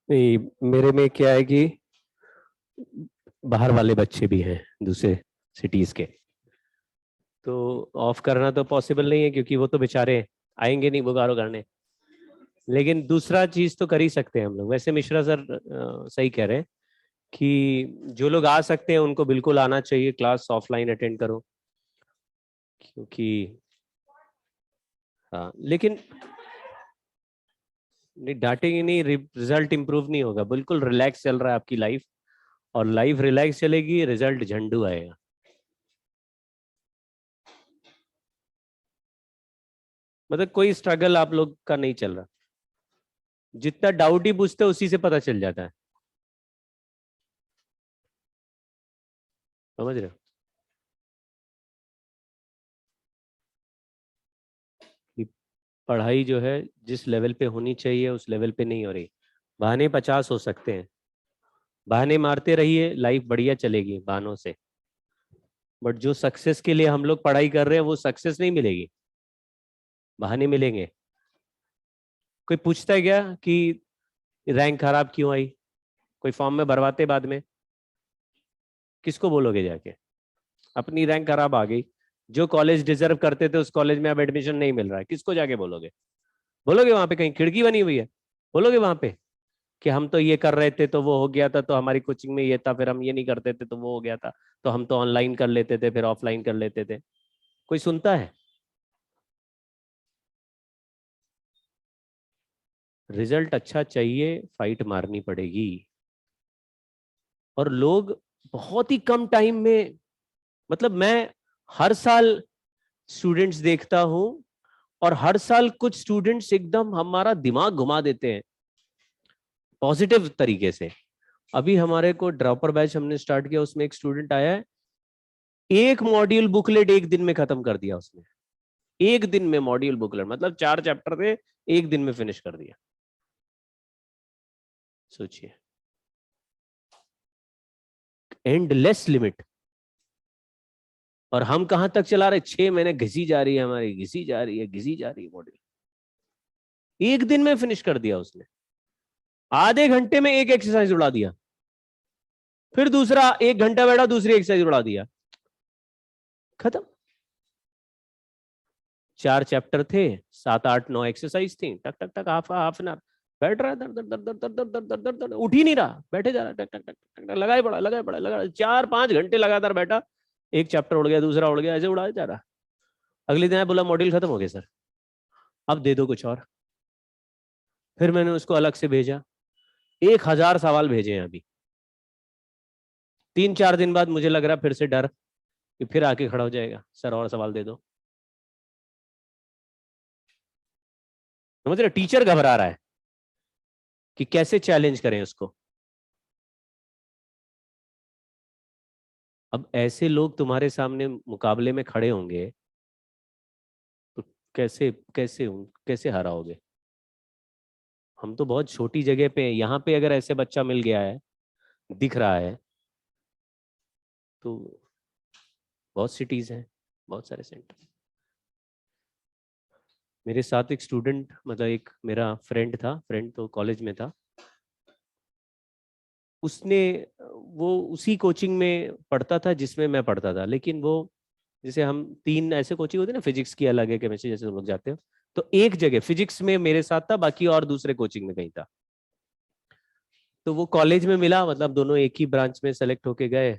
नहीं, मेरे में क्या है कि बाहर वाले बच्चे भी हैं दूसरे सिटीज के, तो ऑफ करना तो पॉसिबल नहीं है क्योंकि वो तो बेचारे आएंगे नहीं बोकारो करने। लेकिन दूसरा चीज तो कर ही सकते हैं हम लोग। वैसे मिश्रा सर सही कह रहे हैं कि जो लोग आ सकते हैं उनको बिल्कुल आना चाहिए, क्लास ऑफलाइन अटेंड करो। क्योंकि हाँ, लेकिन नहीं डांटेंगे नहीं, रिजल्ट इंप्रूव नहीं होगा। बिल्कुल रिलैक्स चल रहा है आपकी लाइफ, और लाइफ रिलैक्स चलेगी, रिजल्ट झंडू आएगा। मतलब कोई स्ट्रगल आप लोग का नहीं चल रहा। जितना डाउट ही पूछते हो उसी से पता चल जाता है। समझ रहे हो कि पढ़ाई जो है जिस लेवल पे होनी चाहिए उस लेवल पे नहीं हो रही। बहाने 50 हो सकते हैं, बहाने मारते रहिए, लाइफ बढ़िया चलेगी बहानों से। बट जो सक्सेस के लिए हम लोग पढ़ाई कर रहे हैं वो सक्सेस नहीं मिलेगी, बहाने मिलेंगे। कोई पूछता है क्या कि रैंक खराब क्यों आई? कोई फॉर्म में भरवाते बाद में किसको बोलोगे जाके? अपनी रैंक खराब आ गई, जो कॉलेज डिजर्व करते थे उस कॉलेज में अब एडमिशन नहीं मिल रहा है, किसको जाके बोलोगे? बोलोगे वहां पे कहीं खिड़की बनी हुई है? बोलोगे वहां पे कि हम तो ये कर रहे थे तो वो हो गया था, तो हमारी कोचिंग में ये था, फिर हम ये नहीं करते थे तो वो हो गया था, तो हम तो ऑनलाइन कर लेते थे फिर ऑफलाइन कर लेते थे? कोई सुनता है? रिजल्ट अच्छा चाहिए, फाइट मारनी पड़ेगी। और लोग बहुत ही कम टाइम में, मतलब मैं हर साल स्टूडेंट्स देखता हूं, और हर साल कुछ स्टूडेंट्स एकदम हमारा दिमाग घुमा देते हैं पॉजिटिव तरीके से। अभी हमारे को ड्रॉपर बैच हमने स्टार्ट किया, उसमें एक स्टूडेंट आया है, एक मॉड्यूल बुकलेट एक दिन में खत्म कर दिया उसने। एक दिन में मॉड्यूल बुकलेट, मतलब 4 चैप्टर थे, एक दिन में फिनिश कर दिया। सोचिए, एंडलेस लिमिट। और हम कहां तक चला रहे? 6 महीने घिसी जा रही है हमारी, घिसी जा रही है, घिसी जा रही है मॉड्यूल। एक दिन में फिनिश कर दिया उसने, आधे घंटे में एक एक्सरसाइज उड़ा दिया, फिर दूसरा 1 घंटा बैठा, दूसरी एक्सरसाइज उड़ा दिया, खत्म। 4 चैप्टर थे, 7 8 9 एक्सरसाइज थी, टक टक टक, हाफ हाफ एन आवर बैठ रहा है, दर दर दर दर दर दर दर दर दर, उठ ही नहीं रहा, बैठे जा रहा है, टक टक टक टक, लगाए पड़ा लगाए पड़ा लगा, 4 5 घंटे लगातार बैठा। एक चैप्टर उड़ गया, दूसरा उड़ गया, ऐसे उड़ाया जा रहा। अगले दिन बोला मॉड्यूल खत्म हो गया सर, अब दे दो कुछ और। फिर मैंने उसको अलग से भेजा, 1000 सवाल भेजे हैं अभी। 3 4 दिन बाद मुझे लग रहा फिर से डर कि फिर आके खड़ा हो जाएगा, सर और सवाल दे दो। समझ रहे? टीचर घबरा रहा है कि कैसे चैलेंज करें उसको। अब ऐसे लोग तुम्हारे सामने मुकाबले में खड़े होंगे तो कैसे कैसे कैसे हराओगे? हम तो बहुत छोटी जगह पे हैं, यहाँ पे अगर ऐसे बच्चा मिल गया है, दिख रहा है, तो बहुत सिटीज हैं, बहुत सारे सेंटर। मेरे साथ एक स्टूडेंट, मतलब एक मेरा फ्रेंड था, फ्रेंड तो कॉलेज में था, उसने, वो उसी कोचिंग में पढ़ता था जिसमें मैं पढ़ता था, लेकिन वो, जैसे हम 3 ऐसे कोचिंग होते हैं ना, फिजिक्स की अलग है, केमिस्ट्री जैसे तुम लोग जाते हो, तो एक जगह फिजिक्स में मेरे साथ था, बाकी और दूसरे कोचिंग में कहीं था। तो वो कॉलेज में मिला, मतलब दोनों एक ही ब्रांच में सेलेक्ट होके गए,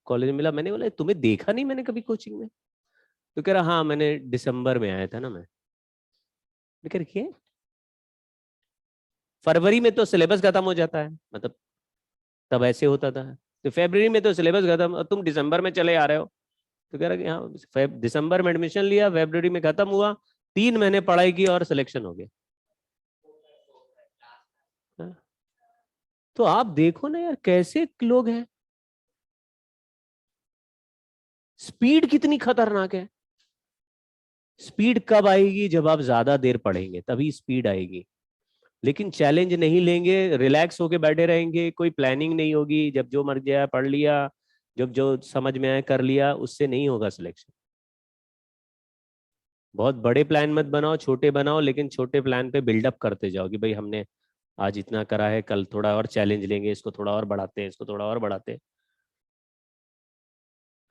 कॉलेज में मिला। मैंने बोला तुम्हें देखा नहीं मैंने कभी कोचिंग में? तो कह रहा हाँ मैंने दिसंबर में आया था ना मैं कह रही फरवरी में तो सिलेबस खत्म हो जाता है, मतलब तब ऐसे होता था, तो फरवरी में तो सिलेबस खत्म और तुम दिसंबर में चले आ रहे हो। तो कह रहा कि हाँ दिसंबर में एडमिशन लिया, फरवरी में खत्म हुआ, 3 महीने पढ़ाई की और सिलेक्शन हो गया। तो आप देखो ना यार कैसे लोग हैं, स्पीड कितनी खतरनाक है। स्पीड कब आएगी? जब आप ज्यादा देर पढ़ेंगे तभी स्पीड आएगी। लेकिन चैलेंज नहीं लेंगे, रिलैक्स होके बैठे रहेंगे, कोई प्लानिंग नहीं होगी, जब जो मर गया पढ़ लिया, जब जो समझ में आया कर लिया, उससे नहीं होगा सिलेक्शन। बहुत बड़े प्लान मत बनाओ, छोटे बनाओ, लेकिन छोटे प्लान पे बिल्डअप करते जाओ कि भाई हमने आज इतना करा है, कल थोड़ा और चैलेंज लेंगे, इसको थोड़ा और बढ़ाते हैं, इसको थोड़ा और बढ़ाते हैं।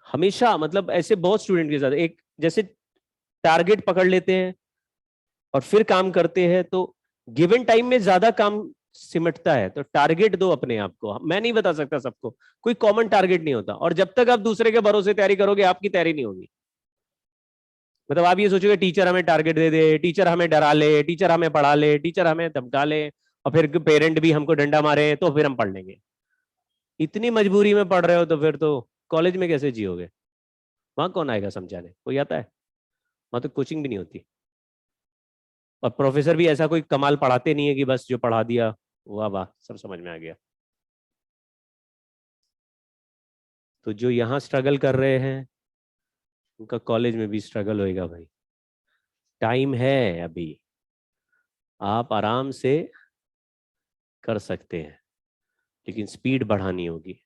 हमेशा मतलब ऐसे बहुत स्टूडेंट के साथ एक जैसे टारगेट पकड़ लेते हैं और फिर काम करते हैं, तो गिवन टाइम में ज्यादा काम सिमटता है। तो टारगेट दो अपने आप को, मैं नहीं बता सकता सबको, कोई कॉमन टारगेट नहीं होता। और जब तक आप दूसरे के भरोसे तैयारी करोगे आपकी तैयारी नहीं होगी। मतलब आप ये सोचोगे टीचर हमें टारगेट दे दे, टीचर हमें डरा ले, टीचर हमें पढ़ा ले, टीचर हमें धमका ले, और फिर पेरेंट भी हमको डंडा मारे तो फिर हम पढ़ लेंगे। इतनी मजबूरी में पढ़ रहे हो तो फिर तो कॉलेज में कैसे जियोगे? वहां कौन आएगा समझाने? कोई आता है? वहां तो कोचिंग भी नहीं होती, और प्रोफेसर भी ऐसा कोई कमाल पढ़ाते नहीं है कि बस जो पढ़ा दिया वाह वाह सब समझ में आ गया। तो जो यहाँ स्ट्रगल कर रहे हैं उनका कॉलेज में भी स्ट्रगल होएगा भाई। टाइम है अभी, आप आराम से कर सकते हैं, लेकिन स्पीड बढ़ानी होगी।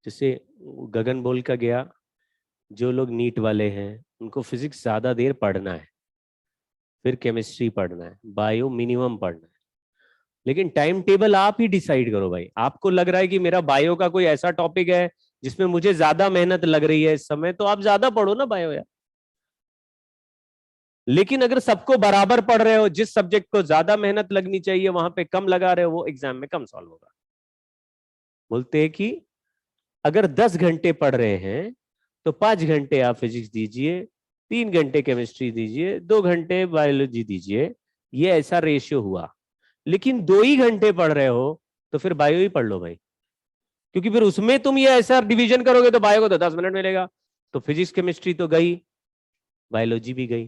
जैसे गगन बोल का गया, जो लोग नीट वाले हैं उनको फिजिक्स ज्यादा देर पढ़ना है, फिर केमिस्ट्री पढ़ना है, बायो मिनिमम पढ़ना है। लेकिन टाइम टेबल आप ही डिसाइड करो भाई। आपको लग रहा है कि मेरा बायो का कोई ऐसा टॉपिक है जिसमें मुझे ज्यादा मेहनत लग रही है इस समय, तो आप ज्यादा पढ़ो ना बायो यार। लेकिन अगर सबको बराबर पढ़ रहे हो, जिस सब्जेक्ट को ज्यादा मेहनत लगनी चाहिए वहां पे कम लगा रहे हो, वो एग्जाम में कम सॉल्व होगा। बोलते हैं कि अगर 10 घंटे पढ़ रहे हैं तो 5 घंटे आप फिजिक्स दीजिए, 3 घंटे केमिस्ट्री दीजिए, 2 घंटे बायोलॉजी दीजिए। ये ऐसा रेशियो हुआ। लेकिन 2 ही घंटे पढ़ रहे हो तो फिर बायो ही पढ़ लो भाई, क्योंकि फिर उसमें तुम ये ऐसा डिवीजन करोगे तो बायो को तो 10 मिनट मिलेगा। तो फिजिक्स केमिस्ट्री तो गई, बायोलॉजी भी गई।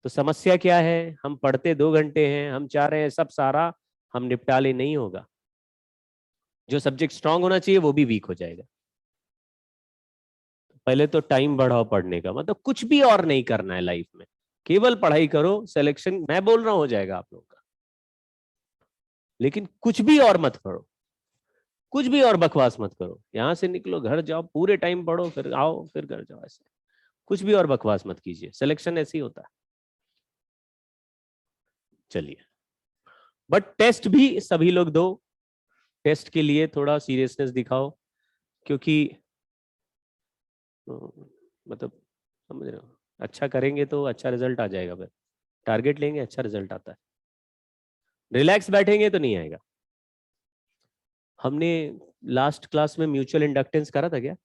तो समस्या क्या है? हम पढ़ते 2 घंटे हैं, हम चाह रहे हैं सब सारा हम निपटा ले, नहीं होगा। जो सब्जेक्ट स्ट्रांग होना चाहिए वो भी वीक हो जाएगा। पहले तो टाइम बढ़ाओ पढ़ने का, मतलब कुछ भी और नहीं करना है लाइफ में, केवल पढ़ाई करो। सिलेक्शन मैं बोल रहा हूं हो जाएगा आप लोगों का, लेकिन कुछ भी और मत पढ़ो, कुछ भी और बकवास मत करो। यहां से निकलो, घर जाओ, पूरे टाइम पढ़ो, फिर आओ, फिर घर जाओ। ऐसे कुछ भी और बकवास मत कीजिए, सिलेक्शन ऐसे ही होता है। चलिए, बट टेस्ट भी सभी लोग दो। टेस्ट के लिए थोड़ा सीरियसनेस दिखाओ, क्योंकि मतलब समझ रहे हो, अच्छा करेंगे तो अच्छा रिजल्ट आ जाएगा। फिर टारगेट लेंगे अच्छा रिजल्ट आता है, रिलैक्स बैठेंगे तो नहीं आएगा। हमने लास्ट क्लास में म्यूचुअल इंडक्टेंस करा था क्या?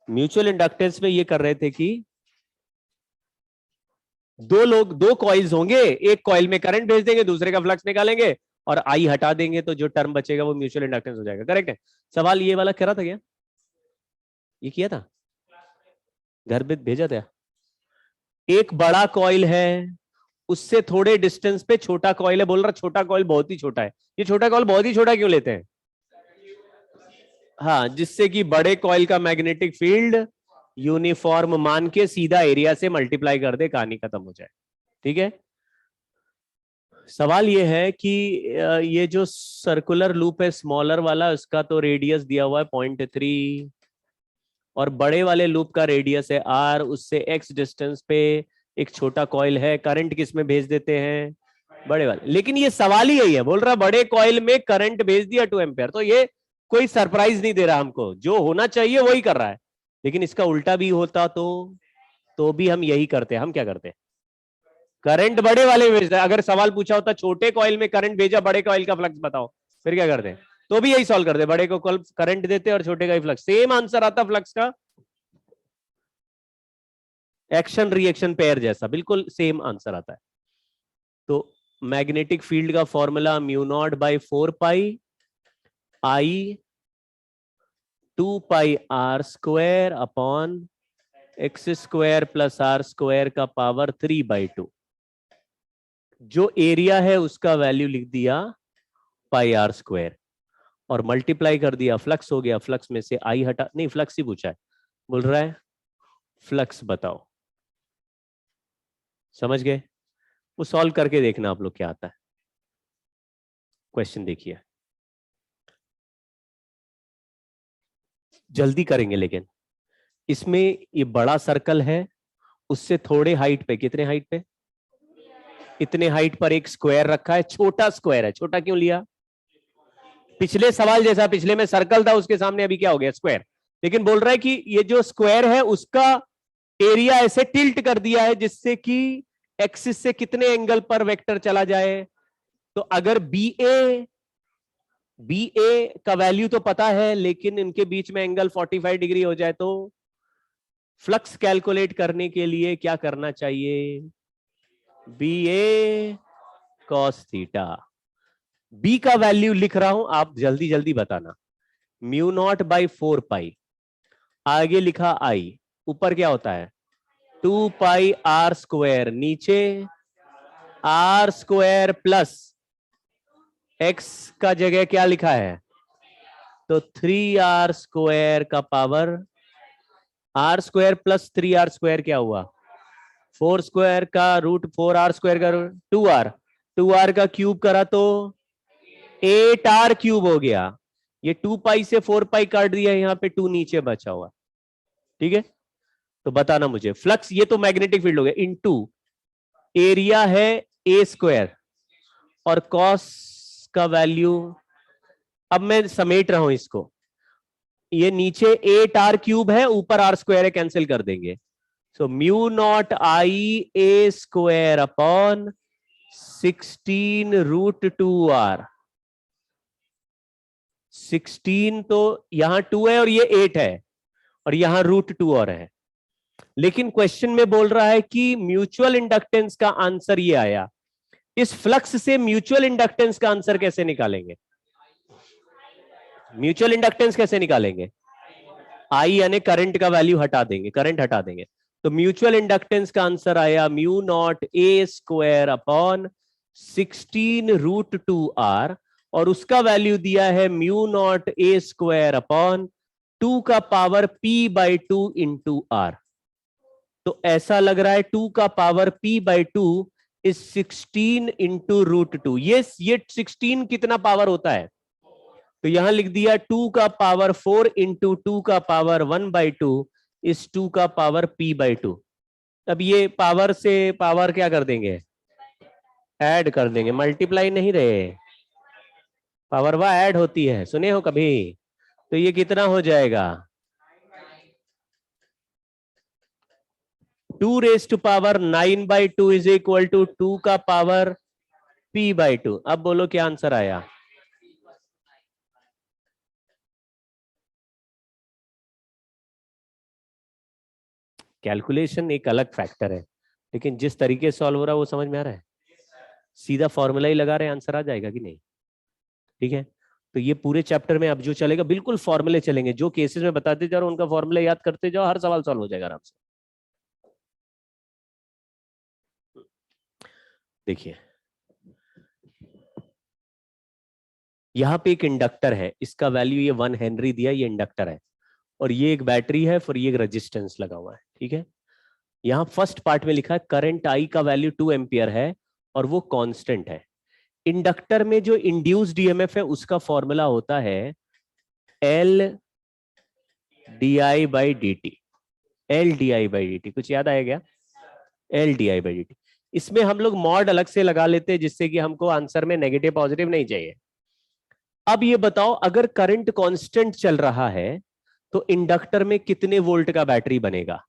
म्यूचुअल इंडक्टेंस में ये कर रहे थे कि दो लोग, दो कॉइल्स होंगे, एक कॉइल में करंट भेज देंगे, दूसरे का फ्लक्स निकालेंगे, और आई हटा देंगे तो जो टर्म बचेगा वो म्यूचुअल इंडक्टेंस हो जाएगा। करेक्ट है? सवाल ये वाला करा था क्या? ये किया था, घर पे भेजा था। एक बड़ा कॉइल है, उससे थोड़े डिस्टेंस पे छोटा कॉइल है। बोल रहा छोटा कॉइल बहुत ही छोटा है। ये छोटा कॉइल बहुत ही छोटा क्यों लेते हैं? हाँ, जिससे कि बड़े कॉइल का मैग्नेटिक फील्ड यूनिफॉर्म मान के सीधा एरिया से मल्टीप्लाई कर दे, कहानी खत्म हो जाए। ठीक है? सवाल ये है कि ये जो सर्कुलर लूप है स्मॉलर वाला, उसका तो रेडियस दिया हुआ है 0.3, और बड़े वाले लूप का रेडियस है r, उससे x डिस्टेंस पे एक छोटा कॉइल है। करंट किस में भेज देते हैं? बड़े वाले। लेकिन ये सवाल ही यही है, बोल रहा बड़े कॉइल में करंट भेज दिया 2 एम्पियर। तो ये कोई सरप्राइज नहीं दे रहा हमको, जो होना चाहिए वही कर रहा है। लेकिन इसका उल्टा भी होता तो भी हम यही करते हैं। हम क्या करते हैं? करंट बड़े वाले में भेजता है। अगर सवाल पूछा होता छोटे कॉइल में करंट भेजा, बड़े कॉइल का फ्लक्स बताओ, फिर क्या करते हैं? तो भी यही सॉल्व करते, बड़े को करंट देते और छोटे का ही फ्लक्स। सेम आंसर आता फ्लक्स का, एक्शन रिएक्शन पेयर जैसा, बिल्कुल सेम आंसर आता है। तो मैग्नेटिक फील्ड का formula mu naught by 4 pi I 2 pi r² upon x² plus r² का पावर 3/2। जो एरिया है उसका वैल्यू लिख दिया πr², और मल्टीप्लाई कर दिया, फ्लक्स हो गया, फ्लक्स में से आई हटा, नहीं फ्लक्स ही पूछा है, बोल रहा है फ्लक्स बताओ। समझ गए? वो सॉल्व करके देखना आप लोग क्या आता है। क्वेश्चन देखिए, जल्दी करेंगे लेकिन। इसमें ये बड़ा सर्कल है, उससे थोड़े हाइट पे, कितने हाइट पे, इतने हाइट पर एक स्क्वायर रखा है, छोटा स्क्वायर है। छोटा क्यों लिया? पिछले सवाल जैसा, पिछले में सर्कल था, उसके सामने अभी क्या हो गया, स्क्वायर। लेकिन बोल रहा है कि ये जो स्क्वायर है उसका एरिया ऐसे टिल्ट कर दिया है जिससे कि एक्सिस से कितने एंगल पर वेक्टर चला जाए। तो अगर बी ए का वैल्यू तो पता है, लेकिन इनके बीच में एंगल 45 डिग्री हो जाए तो फ्लक्स कैलकुलेट करने के लिए क्या करना चाहिए? बी ए कॉस थीटा। बी का वैल्यू लिख रहा हूं, आप जल्दी जल्दी बताना। म्यू नॉट बाई 4 पाई, आगे लिखा आई, ऊपर क्या होता है 2 पाई r², नीचे r² प्लस x का जगह क्या लिखा है तो 3r² का पावर, r² प्लस 3r² क्या हुआ 4² का रूट 4r² का 2r का क्यूब करा तो 8r³ हो गया। ये 2 पाई से 4 पाई काट दिया, यहाँ पे 2 नीचे बचा हुआ। ठीक है, तो बताना मुझे फ्लक्स, ये तो मैग्नेटिक फील्ड हो गया, इनटू एरिया है a² और कॉस का वैल्यू, अब मैं समेट रहा हूं इसको, ये नीचे 8r³ है, ऊपर r² है, कैंसिल कर देंगे। So mu not I a² upon 16√2r। 16 तो यहां 2 है और ये 8 है, और यहां √2 और है। लेकिन क्वेश्चन में बोल रहा है कि म्यूचुअल इंडक्टेंस का आंसर ये आया। इस फ्लक्स से म्यूचुअल इंडक्टेंस का आंसर कैसे निकालेंगे? म्यूचुअल इंडक्टेंस कैसे निकालेंगे? आई यानी करंट का वैल्यू हटा देंगे, करंट हटा देंगे। तो म्यूचुअल इंडक्टेंस का आंसर आया mu naught a² upon 16√2r, और उसका वैल्यू दिया है म्यू नॉट a² अपॉन 2 का पावर p/2 इंटू r। तो ऐसा लग रहा है 2 का पावर p/2 इज 16 इंटू √2। ये 16 कितना पावर होता है? तो यहां लिख दिया 2 का पावर 4 इंटू 2 का पावर 1/2 इस 2 का पावर p/2। अब ये पावर से पावर क्या कर देंगे, ऐड कर देंगे, मल्टीप्लाई नहीं रहे, पावर वह ऐड होती है, सुने हो कभी? तो ये कितना हो जाएगा 2⁹ इज इक्वल टू 2 का पावर p/2। अब बोलो क्या आंसर आया? कैलकुलेशन एक अलग फैक्टर है, लेकिन जिस तरीके से सॉल्व हो रहा है वो समझ में आ रहा है। सीधा फॉर्मूला ही लगा रहे हैं, आंसर आ जाएगा कि नहीं? ठीक है, तो ये पूरे चैप्टर में अब जो चलेगा बिल्कुल फॉर्मूले चलेंगे, जो केसेस में बताते जाओ उनका फॉर्मूला याद करते जाओ, हर सवाल सॉल्व हो जाएगा आराम से। देखिए यहां पे एक इंडक्टर है, इसका वैल्यू ये 1 हेनरी दिया, ये इंडक्टर है, और ये एक बैटरी है, फिर ये एक रेजिस्टेंस लगा हुआ है। ठीक है, यहां फर्स्ट पार्ट में लिखा है करंट आई का वैल्यू 2 एम्पियर है और वो कांस्टेंट है। इंडक्टर में जो इंड्यूस्ड ईएमएफ है उसका फॉर्मूला होता है L D I by D T. L D I by D T कुछ याद आया क्या? L D I by D T. इसमें हम लोग मॉड अलग से लगा लेते हैं जिससे कि हमको आंसर में नेगेटिव पॉजिटिव नहीं चाहिए। अब ये बताओ अगर करंट कांस्टेंट चल रहा है तो इंडक्टर में कितने वोल्ट का बैटरी बनेगा?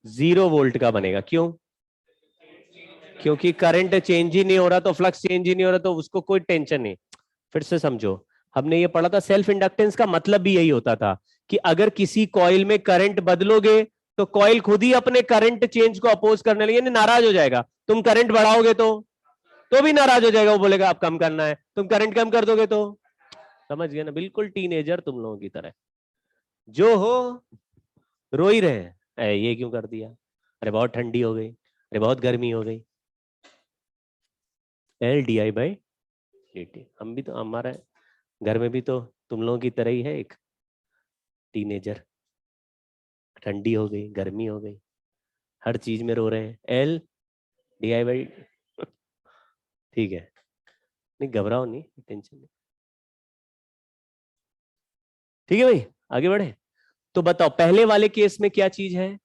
0 वोल्ट का बनेगा। क्यों? क्योंकि करंट चेंज ही नहीं हो रहा, तो फ्लक्स चेंज ही नहीं हो रहा, तो उसको कोई टेंशन नहीं। फिर से समझो, हमने ये पढ़ा था सेल्फ इंडक्टेंस का मतलब भी यही होता था कि अगर किसी कॉइल में करंट बदलोगे तो कॉइल खुद ही अपने करंट चेंज को अपोज करने लगे, यानी नाराज हो जाएगा। तुम करंट बढ़ाओगे तो भी नाराज हो जाएगा, वो बोलेगा आप कम करना है, तुम करंट कम कर दोगे तो। समझ गए ना, बिल्कुल टीनेजर तुम लोगों की तरह, जो हो रो ही रहे हैं, ये क्यों कर दिया, अरे बहुत ठंडी हो गई, अरे बहुत गर्मी हो गई। L D I by D T. हम भी तो, हमारा घर में भी तो तुम लोगों की तरह ही है एक टीनेजर, ठंडी हो गई, गर्मी हो गई, हर चीज में रो रहे हैं। एल डी आई बाई, ठीक है, नहीं घबराओ नहीं, टेंशन नहीं। ठीक है भाई, आगे बढ़े। तो बताओ पहले वाले केस में क्या चीज है,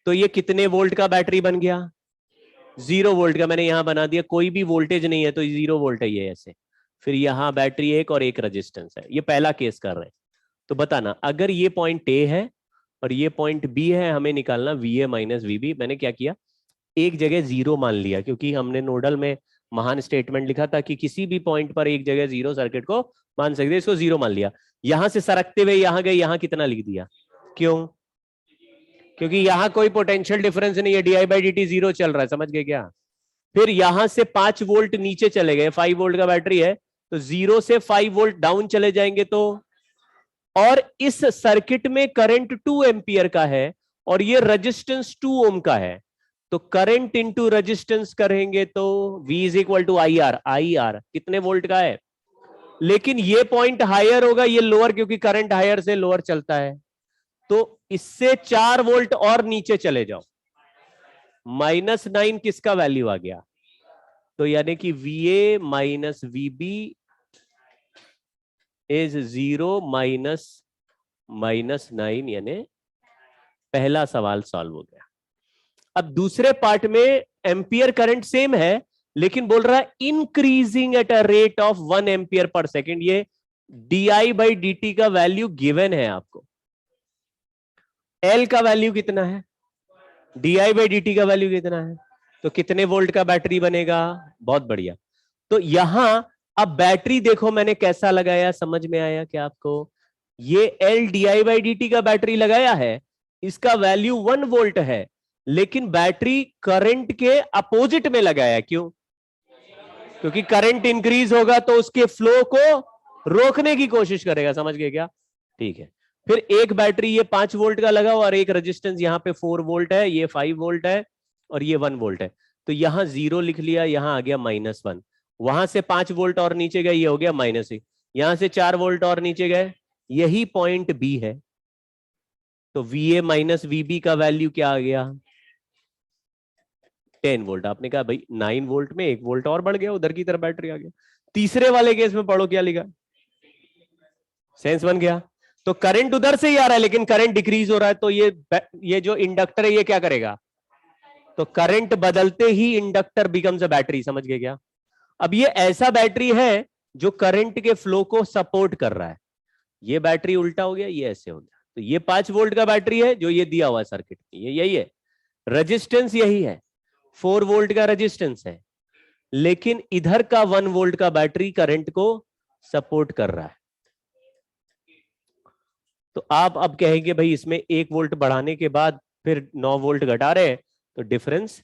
तो ये कितने वोल्ट का बैटरी बन गया, 0 वोल्ट का। मैंने यहां बना दिया, कोई भी वोल्टेज नहीं है तो 0 वोल्ट है ये ऐसे। फिर यहां बैटरी एक और एक रेजिस्टेंस है, ये पहला केस कर रहे हैं। तो बताना, अगर ये पॉइंट ए है और ये पॉइंट बी है, हमें निकालना वी ए माइनस वीबी। मैंने क्या किया, एक जगह 0 मान लिया, क्योंकि हमने नोडल में महान स्टेटमेंट लिखा था कि किसी भी पॉइंट पर एक जगह 0 सर्किट को मान सकते, इसको 0 मान लिया। यहां से सरकते हुए यहां गए, यहां कितना लिख दिया, क्यों, क्योंकि यहां कोई पोटेंशियल डिफरेंस नहीं है, डी बाई डी टी 0 चल रहा है, समझ गए क्या। फिर यहां से 5 वोल्ट नीचे चले गए, 5 वोल्ट का बैटरी है, तो 0 से 5 वोल्ट डाउन चले जाएंगे तो, और इस सर्किट में करंट 2 एम्पियर का है और ये रेजिस्टेंस 2 ओम का है, तो करंट इंटू रेजिस्टेंस करेंगे तो V is equal to I R. I R कितने वोल्ट का है, लेकिन ये पॉइंट हायर होगा, ये लोअर, क्योंकि करंट हायर से लोअर चलता है। तो इससे 4 वोल्ट और नीचे चले जाओ, -9 किसका वैल्यू आ गया, तो यानी कि VA माइनस VB इज 0 -9, यानी पहला सवाल सॉल्व हो गया। अब दूसरे पार्ट में एम्पियर करंट सेम है, लेकिन बोल रहा है increasing at a rate of 1 ampere per second. ये DI बाई dt का वैल्यू गिवन है आपको। L का वैल्यू कितना है, DI बाई dt का वैल्यू कितना है, तो कितने वोल्ट का बैटरी बनेगा, बहुत बढ़िया। तो यहां अब बैटरी देखो मैंने कैसा लगाया, समझ में आया क्या आपको, ये L DI बाई dt का बैटरी लगाया है, इसका वैल्यू 1 वोल्ट है, लेकिन बैटरी करंट के अपोजिट में लगाया है, क्यों, क्योंकि करंट इंक्रीज होगा तो उसके फ्लो को रोकने की कोशिश करेगा, समझ गए क्या। ठीक है, फिर एक बैटरी ये 5 वोल्ट का लगा हुआ और एक रेजिस्टेंस यहाँ पे 4 वोल्ट है, ये 5 वोल्ट है और ये 1 वोल्ट है, तो यहां 0 लिख लिया, यहां आ गया -1, वहां से 5 वोल्ट और नीचे गए, ये हो गया -1, यहां से 4 वोल्ट और नीचे गए, यही पॉइंट बी है। तो VA माइनस VB का वैल्यू क्या आ गया, 10 वोल्ट। आपने कहा भाई 9 वोल्ट में 1 वोल्ट और बढ़ गया, उधर की तरफ बैटरी आ गया। तीसरे वाले केस में पढ़ो क्या लिखा, सेंस बन गया। तो करंट उधर से ही आ रहा है, लेकिन करंट डिक्रीज हो रहा है, तो ये जो इंडक्टर है ये क्या करेगा, तो करंट बदलते ही इंडक्टर बिकम्स अ बैटरी, समझ गए क्या। अब ये ऐसा बैटरी है जो करंट के फ्लो को सपोर्ट कर रहा है, ये बैटरी उल्टा हो गया, ये ऐसे हो गया। तो ये 5 वोल्ट का बैटरी है जो ये दिया हुआ सर्किट, ये यही है, रेजिस्टेंस यही है, 4 वोल्ट का रेजिस्टेंस है, लेकिन इधर का 1 वोल्ट का बैटरी करंट को सपोर्ट कर रहा है। तो आप अब कहेंगे भाई इसमें 1 वोल्ट बढ़ाने के बाद फिर 9 वोल्ट घटा रहे हैं, तो डिफरेंस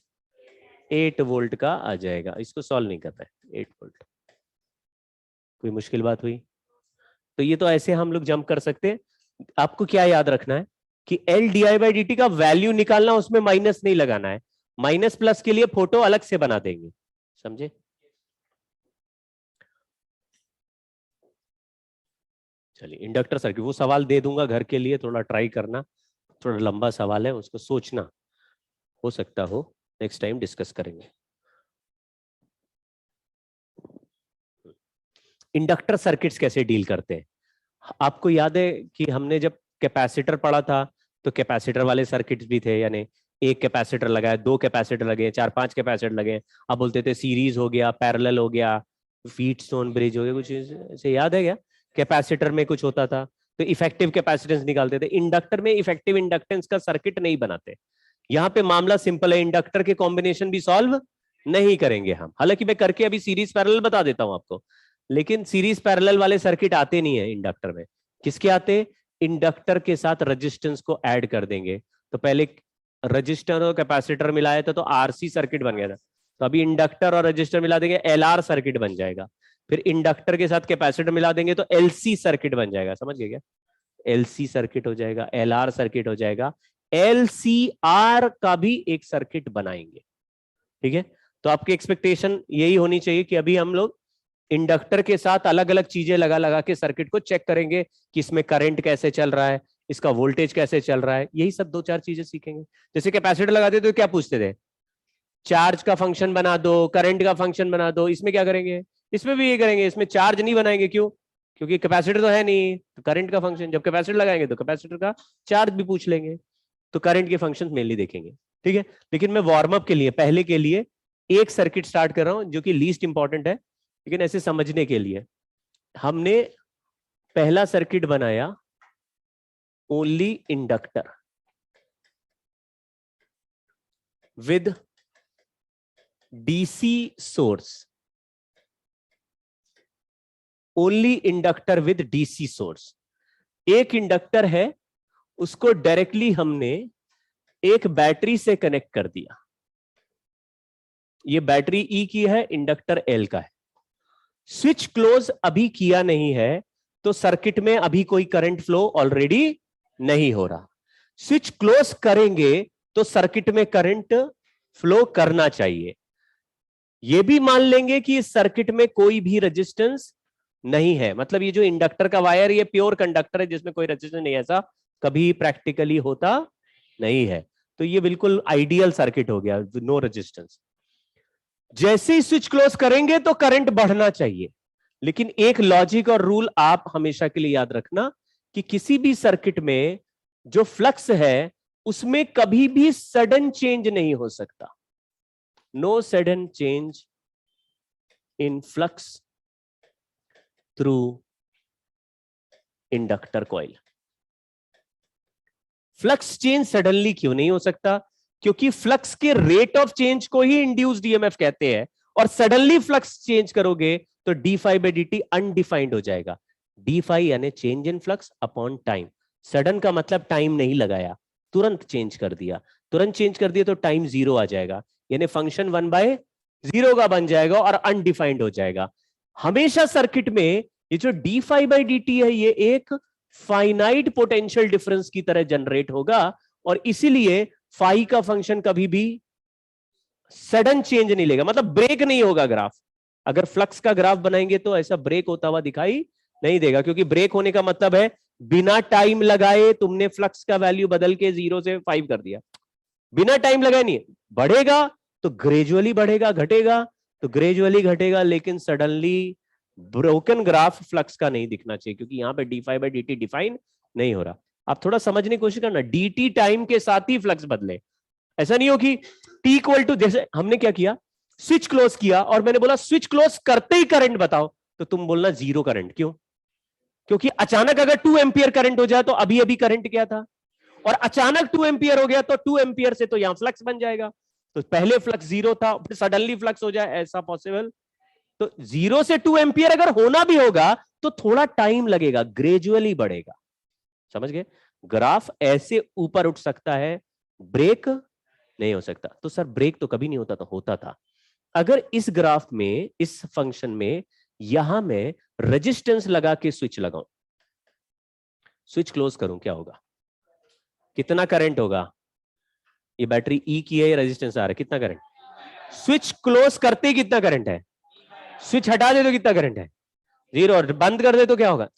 8 वोल्ट का आ जाएगा। इसको सॉल्व नहीं करता है, 8 वोल्ट, कोई मुश्किल बात हुई। तो ये तो ऐसे हम लोग जंप कर सकते हैं। आपको क्या याद रखना है कि L DI बाई dt का वैल्यू निकालना, उसमें माइनस नहीं लगाना है, माइनस प्लस के लिए फोटो अलग से बना देंगे, समझे। चलिए इंडक्टर सर्किट, वो सवाल दे दूंगा घर के लिए, थोड़ा ट्राई करना, थोड़ा लंबा सवाल है, उसको सोचना, हो सकता हो नेक्स्ट टाइम डिस्कस करेंगे। इंडक्टर सर्किट्स कैसे डील करते हैं, आपको याद है कि हमने जब कैपेसिटर पढ़ा था तो कैपेसिटर वाले सर्किट्स भी थे, यानी एक कैपेसिटर लगाया, 2 कैपेसिटर लगे, 4-5 कैपेसिटर लगे, आप बोलते थे सीरीज हो गया, पैरेलल हो गया, व्हीटस्टोन ब्रिज हो गया, कुछ ऐसे याद है क्या, कैपेसिटर में कुछ होता था तो इफेक्टिव कैपेसिटेंस निकालते थे। इंडक्टर में इफेक्टिव इंडक्टेंस का सर्किट नहीं बनाते, यहाँ पे मामला सिंपल है, इंडक्टर के कॉम्बिनेशन भी सॉल्व नहीं करेंगे हम, हालांकि मैं करके अभी सीरीज पैरेलल बता देता हूं आपको, लेकिन सीरीज पैरेलल वाले सर्किट आते नहीं है इंडक्टर में। किसके आते, इंडक्टर के साथ रेजिस्टेंस को ऐड कर देंगे। तो पहले रजिस्टर और कैपेसिटर मिलाया था तो आरसी सर्किट बन गया था, तो अभी इंडक्टर और रजिस्टर मिला देंगे एलआर सर्किट बन जाएगा। फिर इंडक्टर के साथ कैपेसिटर मिला देंगे तो एलसी सर्किट बन जाएगा। समझ गए क्या? एलसी सर्किट हो जाएगा, एलआर सर्किट हो जाएगा, एलसीआर का भी एक सर्किट बनाएंगे। ठीक है, तो आपकी एक्सपेक्टेशन यही होनी चाहिए कि अभी हम लोग इंडक्टर के साथ अलग अलग चीजें लगा लगा के सर्किट को चेक करेंगे कि इसमें करंट कैसे चल रहा है, इसका वोल्टेज कैसे चल रहा है, यही सब दो चार चीजें सीखेंगे। जैसे कैपेसिटर लगाते तो क्या पूछते थे? चार्ज का फंक्शन बना दो, करंट का फंक्शन बना दो। इसमें क्या करेंगे? इसमें भी ये करेंगे, इसमें चार्ज नहीं बनाएंगे। क्यों? क्योंकि कैपेसिटर तो है नहीं, तो करंट का फंक्शन। जब कैपेसिटर लगाएंगे तो कैपेसिटर का चार्ज भी पूछ लेंगे। तो करंट के फंक्शन मेनली देखेंगे। ठीक है, लेकिन मैं वार्म अप के लिए, पहले के लिए एक सर्किट स्टार्ट कर रहा हूं जो कि लीस्ट इंपॉर्टेंट है, लेकिन ऐसे समझने के लिए हमने पहला सर्किट बनाया only inductor with DC source, only inductor with DC source. एक इंडक्टर है, उसको डायरेक्टली हमने एक बैटरी से कनेक्ट कर दिया। ये बैटरी ई की है, इंडक्टर एल का है। स्विच क्लोज अभी किया नहीं है, तो सर्किट में अभी कोई करंट फ्लो ऑलरेडी नहीं हो रहा। स्विच क्लोज करेंगे तो सर्किट में करंट फ्लो करना चाहिए। यह भी मान लेंगे कि इस सर्किट में कोई भी रेजिस्टेंस नहीं है, मतलब ये जो इंडक्टर का वायर ये प्योर कंडक्टर है जिसमें कोई रेजिस्टेंस नहीं है, ऐसा कभी प्रैक्टिकली होता नहीं है। तो ये बिल्कुल आइडियल सर्किट हो गया, नो रेजिस्टेंस। जैसे ही स्विच क्लोज करेंगे तो करंट बढ़ना चाहिए, लेकिन एक लॉजिक और रूल आप हमेशा के लिए याद रखना कि किसी भी सर्किट में जो फ्लक्स है उसमें कभी भी सडन चेंज नहीं हो सकता। No sudden change in flux through inductor coil. Flux change suddenly क्यों नहीं हो सकता? क्योंकि फ्लक्स के रेट ऑफ चेंज को ही इंड्यूस्ड ईएमएफ कहते हैं, और सडनली फ्लक्स चेंज करोगे तो D phi by D T undefined हो जाएगा। डी फाई यानी change in flux upon time. Sudden का मतलब टाइम नहीं लगाया, तुरंत चेंज कर दिया। तुरंत चेंज कर दिया तो टाइम जीरो आ जाएगा, यानी फंक्शन 1/0 का बन जाएगा और अनडिफाइंड हो जाएगा। हमेशा सर्किट में ये जो D phi by D T है ये एक फाइनाइट पोटेंशियल डिफरेंस की तरह जनरेट होगा, और इसीलिए फाई का फंक्शन कभी भी सडन चेंज नहीं लेगा, मतलब ब्रेक नहीं होगा ग्राफ। अगर फ्लक्स का ग्राफ बनाएंगे तो ऐसा ब्रेक होता हुआ दिखाई नहीं देगा, क्योंकि ब्रेक होने का मतलब है बिना टाइम लगाए तुमने फ्लक्स का वैल्यू बदल के 0 से 5 कर दिया। बिना टाइम लगाए नहीं, बढ़ेगा तो ग्रेजुअली बढ़ेगा, घटेगा तो ग्रेजुअली घटेगा, लेकिन सडनली ब्रोकन ग्राफ फ्लक्स का नहीं दिखना चाहिए, क्योंकि यहां पे D phi by D T define नहीं हो रहा। आप थोड़ा समझने की कोशिश करना, डी टी टाइम के साथ ही फ्लक्स बदले। ऐसा नहीं हो कि टी इक्वल टू, जैसे हमने क्या किया, स्विच क्लोज किया और मैंने बोला स्विच क्लोज करते ही करंट बताओ, तो तुम बोलना 0 करंट। क्यों? क्योंकि अचानक अगर 2 एम्पियर करंट हो जाए तो अभी अभी करंट क्या था, और अचानक 2 एम्पियर हो गया तो 2 एम्पियर से तो यहां फ्लक्स बन जाएगा। तो पहले फ्लक्स 0 था, फिर सडनली फ्लक्स हो जाए, ऐसा पॉसिबल? तो 0 से 2 एम्पियर अगर होना भी होगा तो थोड़ा टाइम लगेगा, ग्रेजुअली बढ़ेगा। समझ गए? ग्राफ ऐसे ऊपर उठ सकता है, ब्रेक नहीं हो सकता। तो सर ब्रेक तो कभी नहीं होता, तो होता था। अगर इस ग्राफ में, इस फंक्शन में यहां मैं रेजिस्टेंस लगा के स्विच लगाऊं, स्विच क्लोज करूं, क्या होगा? कितना करंट होगा? ये बैटरी ई की है, रेजिस्टेंस आ रहा है, कितना करंट? स्विच क्लोज करते ही कितना करंट है? स्विच हटा दे तो कितना करंट है? 0। और बंद कर दे तो क्या होगा?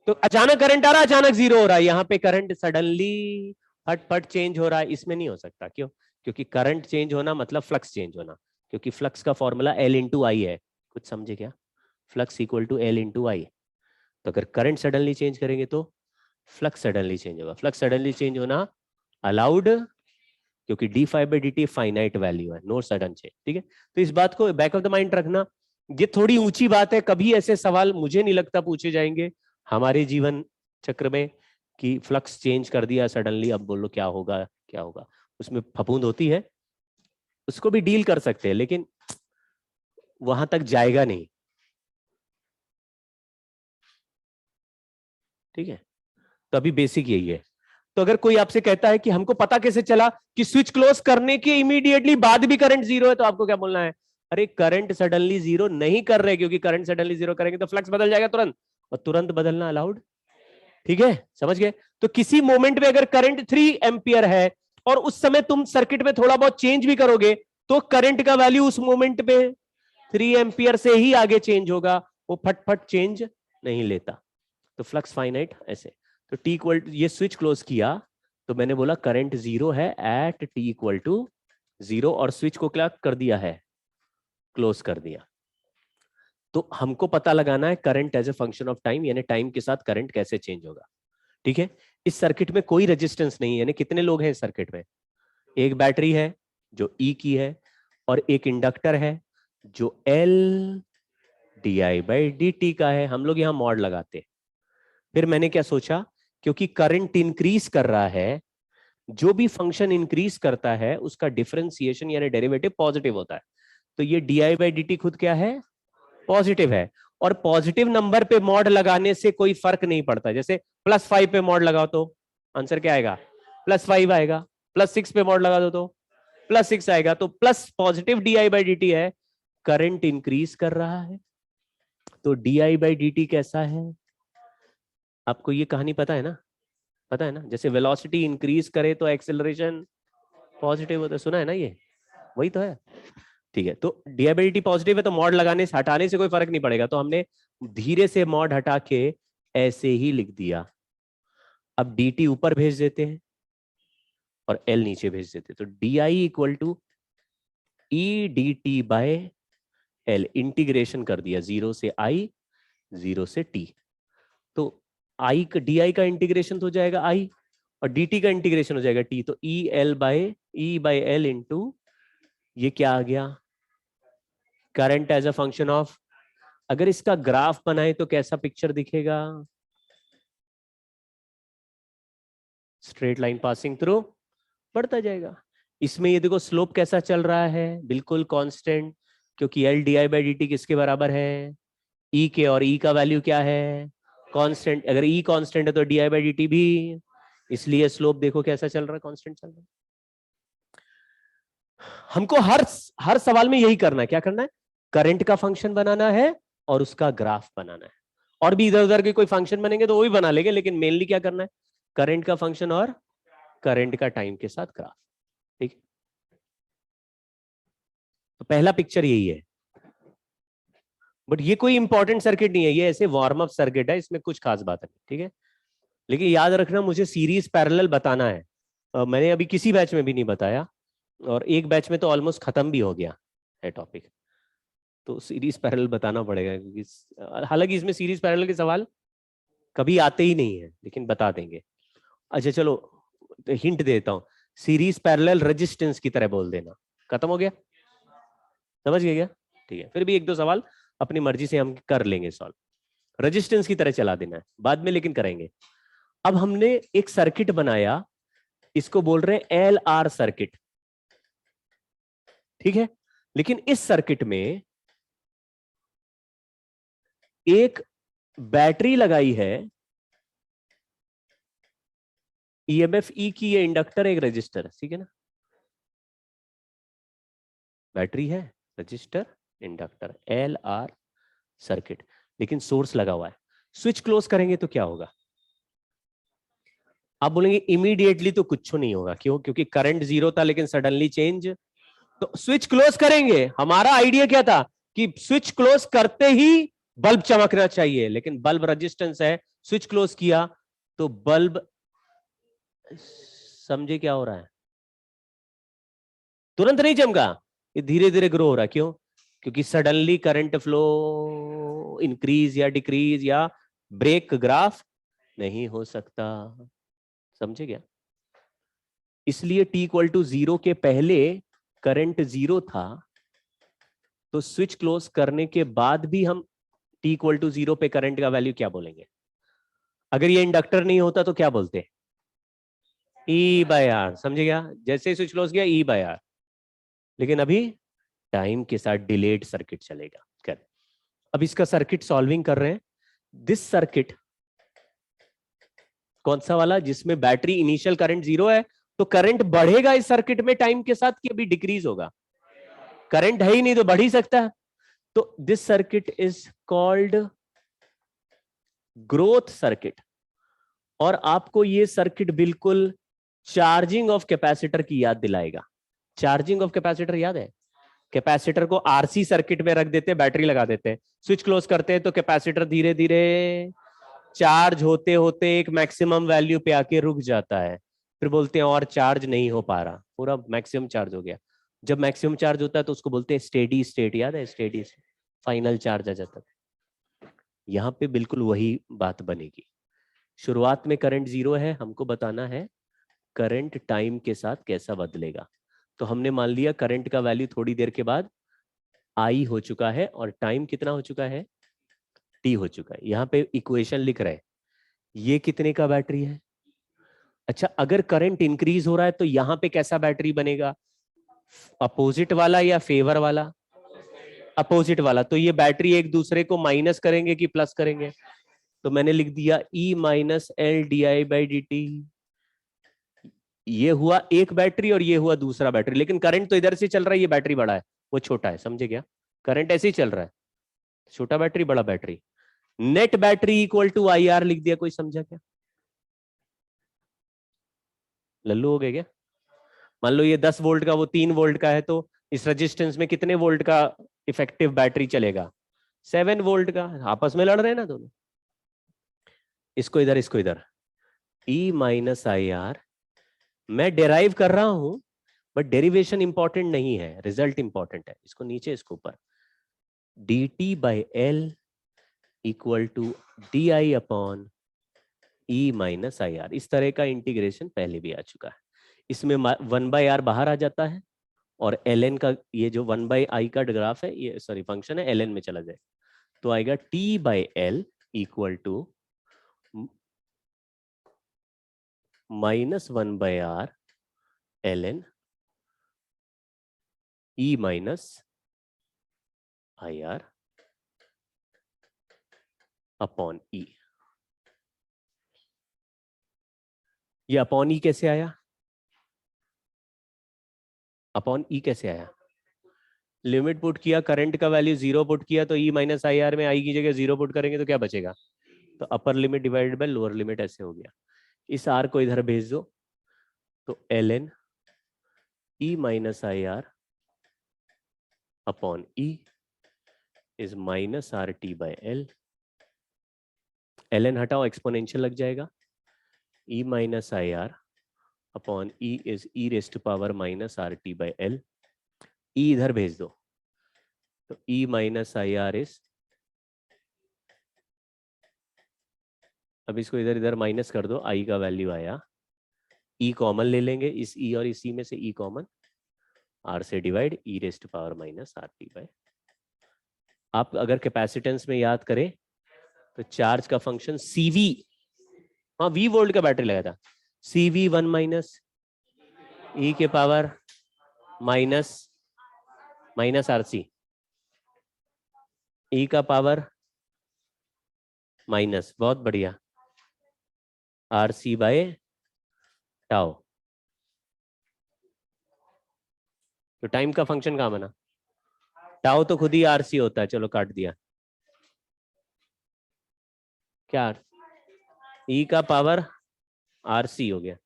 तो अचानक करंट आ रहा है, अचानक 0 हो रहा है। यहां पे करंट सडनली फट चेंज हो रहा है, इसमें नहीं हो सकता। क्यों? क्योंकि करंट चेंज होना मतलब फ्लक्स चेंज होना, क्योंकि फ्लक्स का फॉर्मूला L इंटू आई है। कुछ समझे क्या? Flux equal to L into I. तो अगर करंट सडनली चेंज करेंगे तो फ्लक्स सडनली चेंज होगा। फ्लक्स सडनली चेंज होना अलाउड, क्योंकि d phi by D t finite value है, नो सडन चेंज। ठीक है, तो इस बात को बैक ऑफ द माइंड रखना। ये थोड़ी ऊंची बात है, कभी ऐसे सवाल मुझे नहीं लगता पूछे जाएंगे हमारे जीवन चक्र में कि फ्लक्स चेंज कर दिया सडनली, अब बोलो क्या होगा क्या होगा। उसमें फफूंद होती है, उसको भी डील कर सकते हैं, लेकिन वहां तक जाएगा नहीं। ठीक है, तो अभी बेसिक यही है। तो अगर कोई आपसे कहता है कि हमको पता कैसे चला कि स्विच क्लोज करने के इमीडिएटली बाद भी करंट जीरो है, तो आपको क्या बोलना है? अरे करंट सडनली जीरो नहीं कर रहे, क्योंकि करंट सडनली जीरो करेंगे तो फ्लक्स बदल जाएगा तुरंत, और तुरंत बदलना अलाउड। ठीक है, समझ गए? तो किसी मोमेंट में अगर करंट 3 एम्पियर है और उस समय तुम सर्किट में थोड़ा बहुत चेंज भी करोगे, तो करंट का वैल्यू उस मोमेंट पे 3 एम्पियर से ही आगे चेंज होगा, वो फटफट चेंज नहीं लेता। तो फ्लक्स फाइनाइट ऐसे। तो टी इक्वल, ये स्विच क्लोज किया तो मैंने बोला करंट जीरो है at T equal to zero, और स्विच को क्या कर दिया है? क्लोज कर दिया। तो हमको पता लगाना है current as a function of time, यानी टाइम के साथ करंट कैसे चेंज होगा। ठीक है, इस सर्किट में कोई रेजिस्टेंस नहीं है, यानी कितने लोग हैं इस सर्किट में? एक बैटरी है जो ई की है, और एक इंडक्टर है जो L D I by D T का है। हम लोग यहां मॉड लगाते हैं। फिर मैंने क्या सोचा, क्योंकि करंट इंक्रीज कर रहा है, जो भी फंक्शन इंक्रीज करता है उसका डिफरेंशिएशन यानी डेरिवेटिव पॉजिटिव होता है। तो ये D I by D T खुद क्या है? पॉजिटिव है। और पॉजिटिव नंबर पे मॉड लगाने से कोई फर्क नहीं पड़ता। जैसे +5 पे मॉड लगाओ तो आंसर क्या आएगा? +5 आएगा। +6 पे मॉड लगा दो तो +6 आएगा। तो plus positive D I by D T है, करंट इंक्रीज कर रहा है। तो D I by D T कैसा है? आपको ये कहानी पता है ना? पता है ना, जैसे वेलोसिटी इंक्रीज करे तो एक्सेलरेशन पॉजिटिव होता है, सुना है ना ये? वही तो है। ठीक है, तो डीआईबाई पॉजिटिव है, तो मॉड लगाने से हटाने से कोई फर्क नहीं पड़ेगा, तो हमने धीरे से मॉड हटा के ऐसे ही लिख दिया। अब डी टी ऊपर भेज देते हैं और एल नीचे भेज देते हैं, तो D I equal to E D T by L, integration कर दिया, 0 से आई 0 से टी। तो आई का डी आई का इंटीग्रेशन तो हो जाएगा आई, और डी टी का इंटीग्रेशन हो जाएगा टी, तो ई बाय एल इंटू ये क्या आ गया? Current as a function of. अगर इसका ग्राफ बनाए तो कैसा पिक्चर दिखेगा? स्ट्रेट लाइन पासिंग थ्रू, बढ़ता जाएगा। इसमें ये देखो स्लोप कैसा चल रहा है, बिल्कुल कांस्टेंट, क्योंकि L D I by D T किसके बराबर है? ई के, और ई का वैल्यू क्या है? कांस्टेंट। अगर ई कांस्टेंट है तो D I by D T भी, इसलिए स्लोप देखो कैसा चल रहा है, कांस्टेंट चल रहा है। हमको हर हर सवाल में यही करना है। क्या करना है? करंट का फंक्शन बनाना है और उसका ग्राफ बनाना है। और भी इधर उधर के कोई फंक्शन बनेंगे तो वो भी बना लेंगे, लेकिन मेनली क्या करना है? करंट का फंक्शन और करंट का टाइम के साथ ग्राफ। ठीक है, तो पहला पिक्चर यही है। बट ये कोई इंपॉर्टेंट सर्किट नहीं है, ये ऐसे वार्म अप सर्किट है, इसमें कुछ खास बात नहीं। ठीक है, लेकिन याद रखना मुझे सीरीज पैरेलल बताना है। मैंने अभी किसी बैच में भी नहीं बताया, और एक बैच में तो ऑलमोस्ट खत्म भी हो गया है टॉपिक। तो सीरीज पैरेलल बताना पड़ेगा, क्योंकि हालांकि इसमें सीरीज पैरेलल के सवाल कभी आते ही नहीं है, लेकिन बता देंगे। अच्छा चलो, तो हिंट देता हूं, सीरीज पैरेलल रेजिस्टेंस की तरह बोल देना। खत्म हो गया? समझ गए क्या? ठीक है, फिर भी एक दो सवाल अपनी मर्जी से हम कर लेंगे सॉल्व। रेजिस्टेंस की तरह चला देना है बाद में, लेकिन करेंगे। अब हमने एक सर्किट बनाया, इसको बोल रहे हैं एल आर सर्किट। ठीक है, लेकिन इस सर्किट में एक बैटरी लगाई है, ईएमएफ ई की, ये इंडक्टर एक रजिस्टर है, ठीक है ना? बैटरी है, register, inductor, L R circuit, लेकिन सोर्स लगा हुआ है। स्विच क्लोज करेंगे तो क्या होगा? आप बोलेंगे इमीडिएटली तो कुछ नहीं होगा। क्यों? क्योंकि करंट जीरो था लेकिन सडनली चेंज। तो स्विच क्लोज करेंगे, हमारा आइडिया क्या था कि स्विच क्लोज करते ही बल्ब चमकना चाहिए, लेकिन बल्ब रेजिस्टेंस है, स्विच क्लोज किया तो बल्ब, समझे क्या हो रहा है? तुरंत नहीं चमका, ये धीरे धीरे ग्रो हो रहा है। क्यों? क्योंकि सडनली करंट फ्लो इंक्रीज या डिक्रीज या ब्रेक ग्राफ नहीं हो सकता। समझे क्या? इसलिए t इक्वल टू 0 के पहले करंट 0 था, तो स्विच क्लोज करने के बाद भी हम t इक्वल टू 0 पे करंट का वैल्यू क्या बोलेंगे? अगर ये इंडक्टर नहीं होता तो क्या बोलते? E by R. समझे क्या? जैसे ही स्विच क्लोज किया ई बाय आर, लेकिन अभी टाइम के साथ डिलेड सर्किट चलेगा। कर, अब इसका सर्किट सॉल्विंग कर रहे हैं। दिस सर्किट कौन सा वाला? जिसमें बैटरी इनिशियल करंट 0 है, तो करंट बढ़ेगा इस सर्किट में टाइम के साथ कि अभी डिक्रीज होगा? करंट है ही नहीं तो बढ़ ही सकता है। तो this circuit is called growth circuit. और आपको ये सर्किट बिल्कुल चार्जिंग ऑफ कैपेसिटर की याद दिलाएगा। चार्जिंग ऑफ कैपेसिटर याद है? कैपेसिटर को आरसी सर्किट में रख देते हैं, बैटरी लगा देते हैं, स्विच क्लोज करते हैं, तो कैपेसिटर धीरे धीरे चार्ज होते होते एक मैक्सिमम वैल्यू पे आके रुक जाता है। फिर बोलते हैं और चार्ज नहीं हो पा रहा, पूरा मैक्सिमम चार्ज हो गया। जब मैक्सिमम चार्ज होता है तो उसको बोलते हैं स्टेडी स्टेट। याद है? स्टेडी फाइनल चार्ज आ जाता है। यहाँ पे बिल्कुल वही बात बनेगी। शुरुआत में करंट 0 है, हमको बताना है करंट टाइम के साथ कैसा बदलेगा। तो हमने मान लिया करंट का वैल्यू थोड़ी देर के बाद आई हो चुका है और टाइम कितना हो चुका है? टी हो चुका है। यहाँ पे इक्वेशन लिख रहे हैं, ये कितने का बैटरी है? अच्छा, अगर करंट इंक्रीज हो रहा है तो यहाँ पे कैसा बैटरी बनेगा? अपोजिट वाला या फेवर वाला? अपोजिट वाला। तो ये बैटरी एक दूसरे को माइनस करेंगे कि प्लस करेंगे? तो मैंने लिख दिया E minus L D I by D T. ये हुआ एक बैटरी और ये हुआ दूसरा बैटरी, लेकिन करंट तो इधर से चल रहा है, ये बैटरी बड़ा है वो छोटा है, समझे क्या? करंट ऐसे ही चल रहा है, छोटा बैटरी बड़ा battery. Net battery equal to I R लिख दिया। कोई समझा क्या? लल्लू हो गए क्या? मान लो ये 10 वोल्ट का, वो 3 वोल्ट का है, तो इस रेजिस्टेंस में कितने वोल्ट का इफेक्टिव बैटरी चलेगा? 7 वोल्ट का। आपस में लड़ रहे हैं ना दोनों। इसको इधर, इसको इधर। E माइनस आई आर मैं डेराइव कर रहा हूं, बट डेरिवेशन इंपॉर्टेंट नहीं है, रिजल्ट इंपॉर्टेंट है। इसको नीचे, इसको ऊपर। D T by L equal to D I upon E minus I R. इस तरह का इंटीग्रेशन पहले भी आ चुका है। इसमें 1/r बाहर आ जाता है और ln का ये जो 1/i का ग्राफ है, ये सॉरी फंक्शन है, ln में चला जाए तो आएगा t by L equal to -1/r ln e minus I R upon E. ये अपॉन ई कैसे आया? अपॉन ई कैसे आया? लिमिट पुट किया, करंट का वैल्यू 0 पुट किया, तो ई माइनस आई आर में आई की जगह 0 पुट करेंगे तो क्या बचेगा? तो upper limit divided by lower limit, ऐसे हो गया। इस आर को इधर भेज दो, तो ln e minus I R upon E is minus R T by L. ln हटाओ, एक्सपोनेंशियल लग जाएगा। e minus I R upon E is E raise to power minus R T by L. E इधर भेज दो, तो e minus I R is, अब इसको इधर इधर माइनस कर दो, आई का वैल्यू आया। ई कॉमन ले लेंगे, इस ई और इसी में से ई कॉमन, आर से divide, E raise to power minus R T by. आप अगर कैपेसिटेंस में याद करें तो चार्ज का फंक्शन सीवी, हाँ वी वोल्ट का बैटरी लगा था, सीवी 1 माइनस ई के power minus minus R C, E का पावर माइनस, बहुत बढ़िया, आर सी बाय टाउ। तो टाइम का फंक्शन कहाँ बना? टाउ तो खुद ही आर सी होता है, चलो काट दिया। क्या? ई का पावर आर सी हो गया।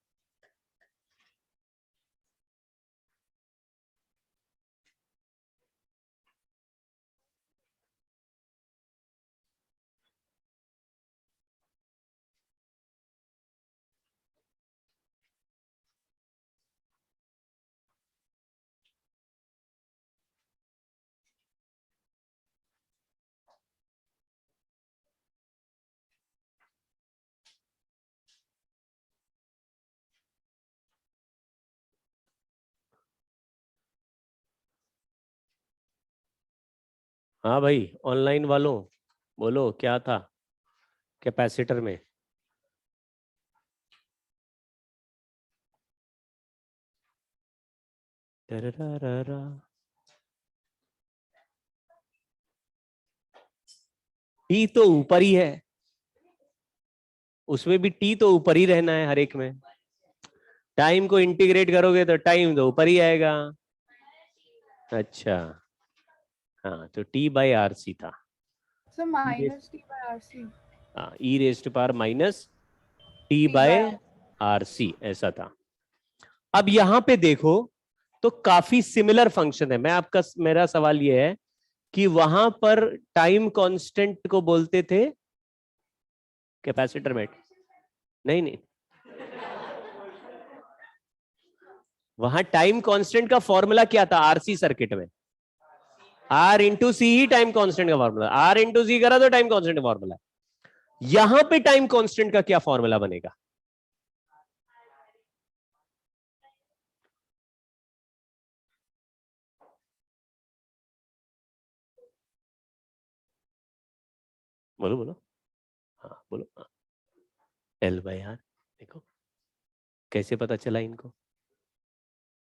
हाँ भाई, ऑनलाइन वालों बोलो क्या था कैपेसिटर में? ई तो ऊपर ही है, उसमें भी टी तो ऊपर ही रहना है हर एक में। टाइम को इंटीग्रेट करोगे तो टाइम तो ऊपर ही आएगा। अच्छा, हाँ तो टी बाई आर सी था। So minus t by RC. हाँ, E raised power minus T T by by R C ऐसा था। अब यहां पे देखो तो काफी सिमिलर फंक्शन है। मेरा सवाल यह है कि वहां पर टाइम कांस्टेंट को बोलते थे कैपेसिटर में, नहीं नहीं, वहां टाइम कांस्टेंट का फॉर्मूला क्या था आरसी सर्किट में? आर इंटू सी ही टाइम कांस्टेंट का फॉर्मूला, आर इंटू सी करा तो टाइम कांस्टेंट का फॉर्मूला। यहां पे टाइम कांस्टेंट का क्या फॉर्मूला बनेगा? बोलो बोलो, हाँ बोलो। L by R. देखो कैसे पता चला इनको,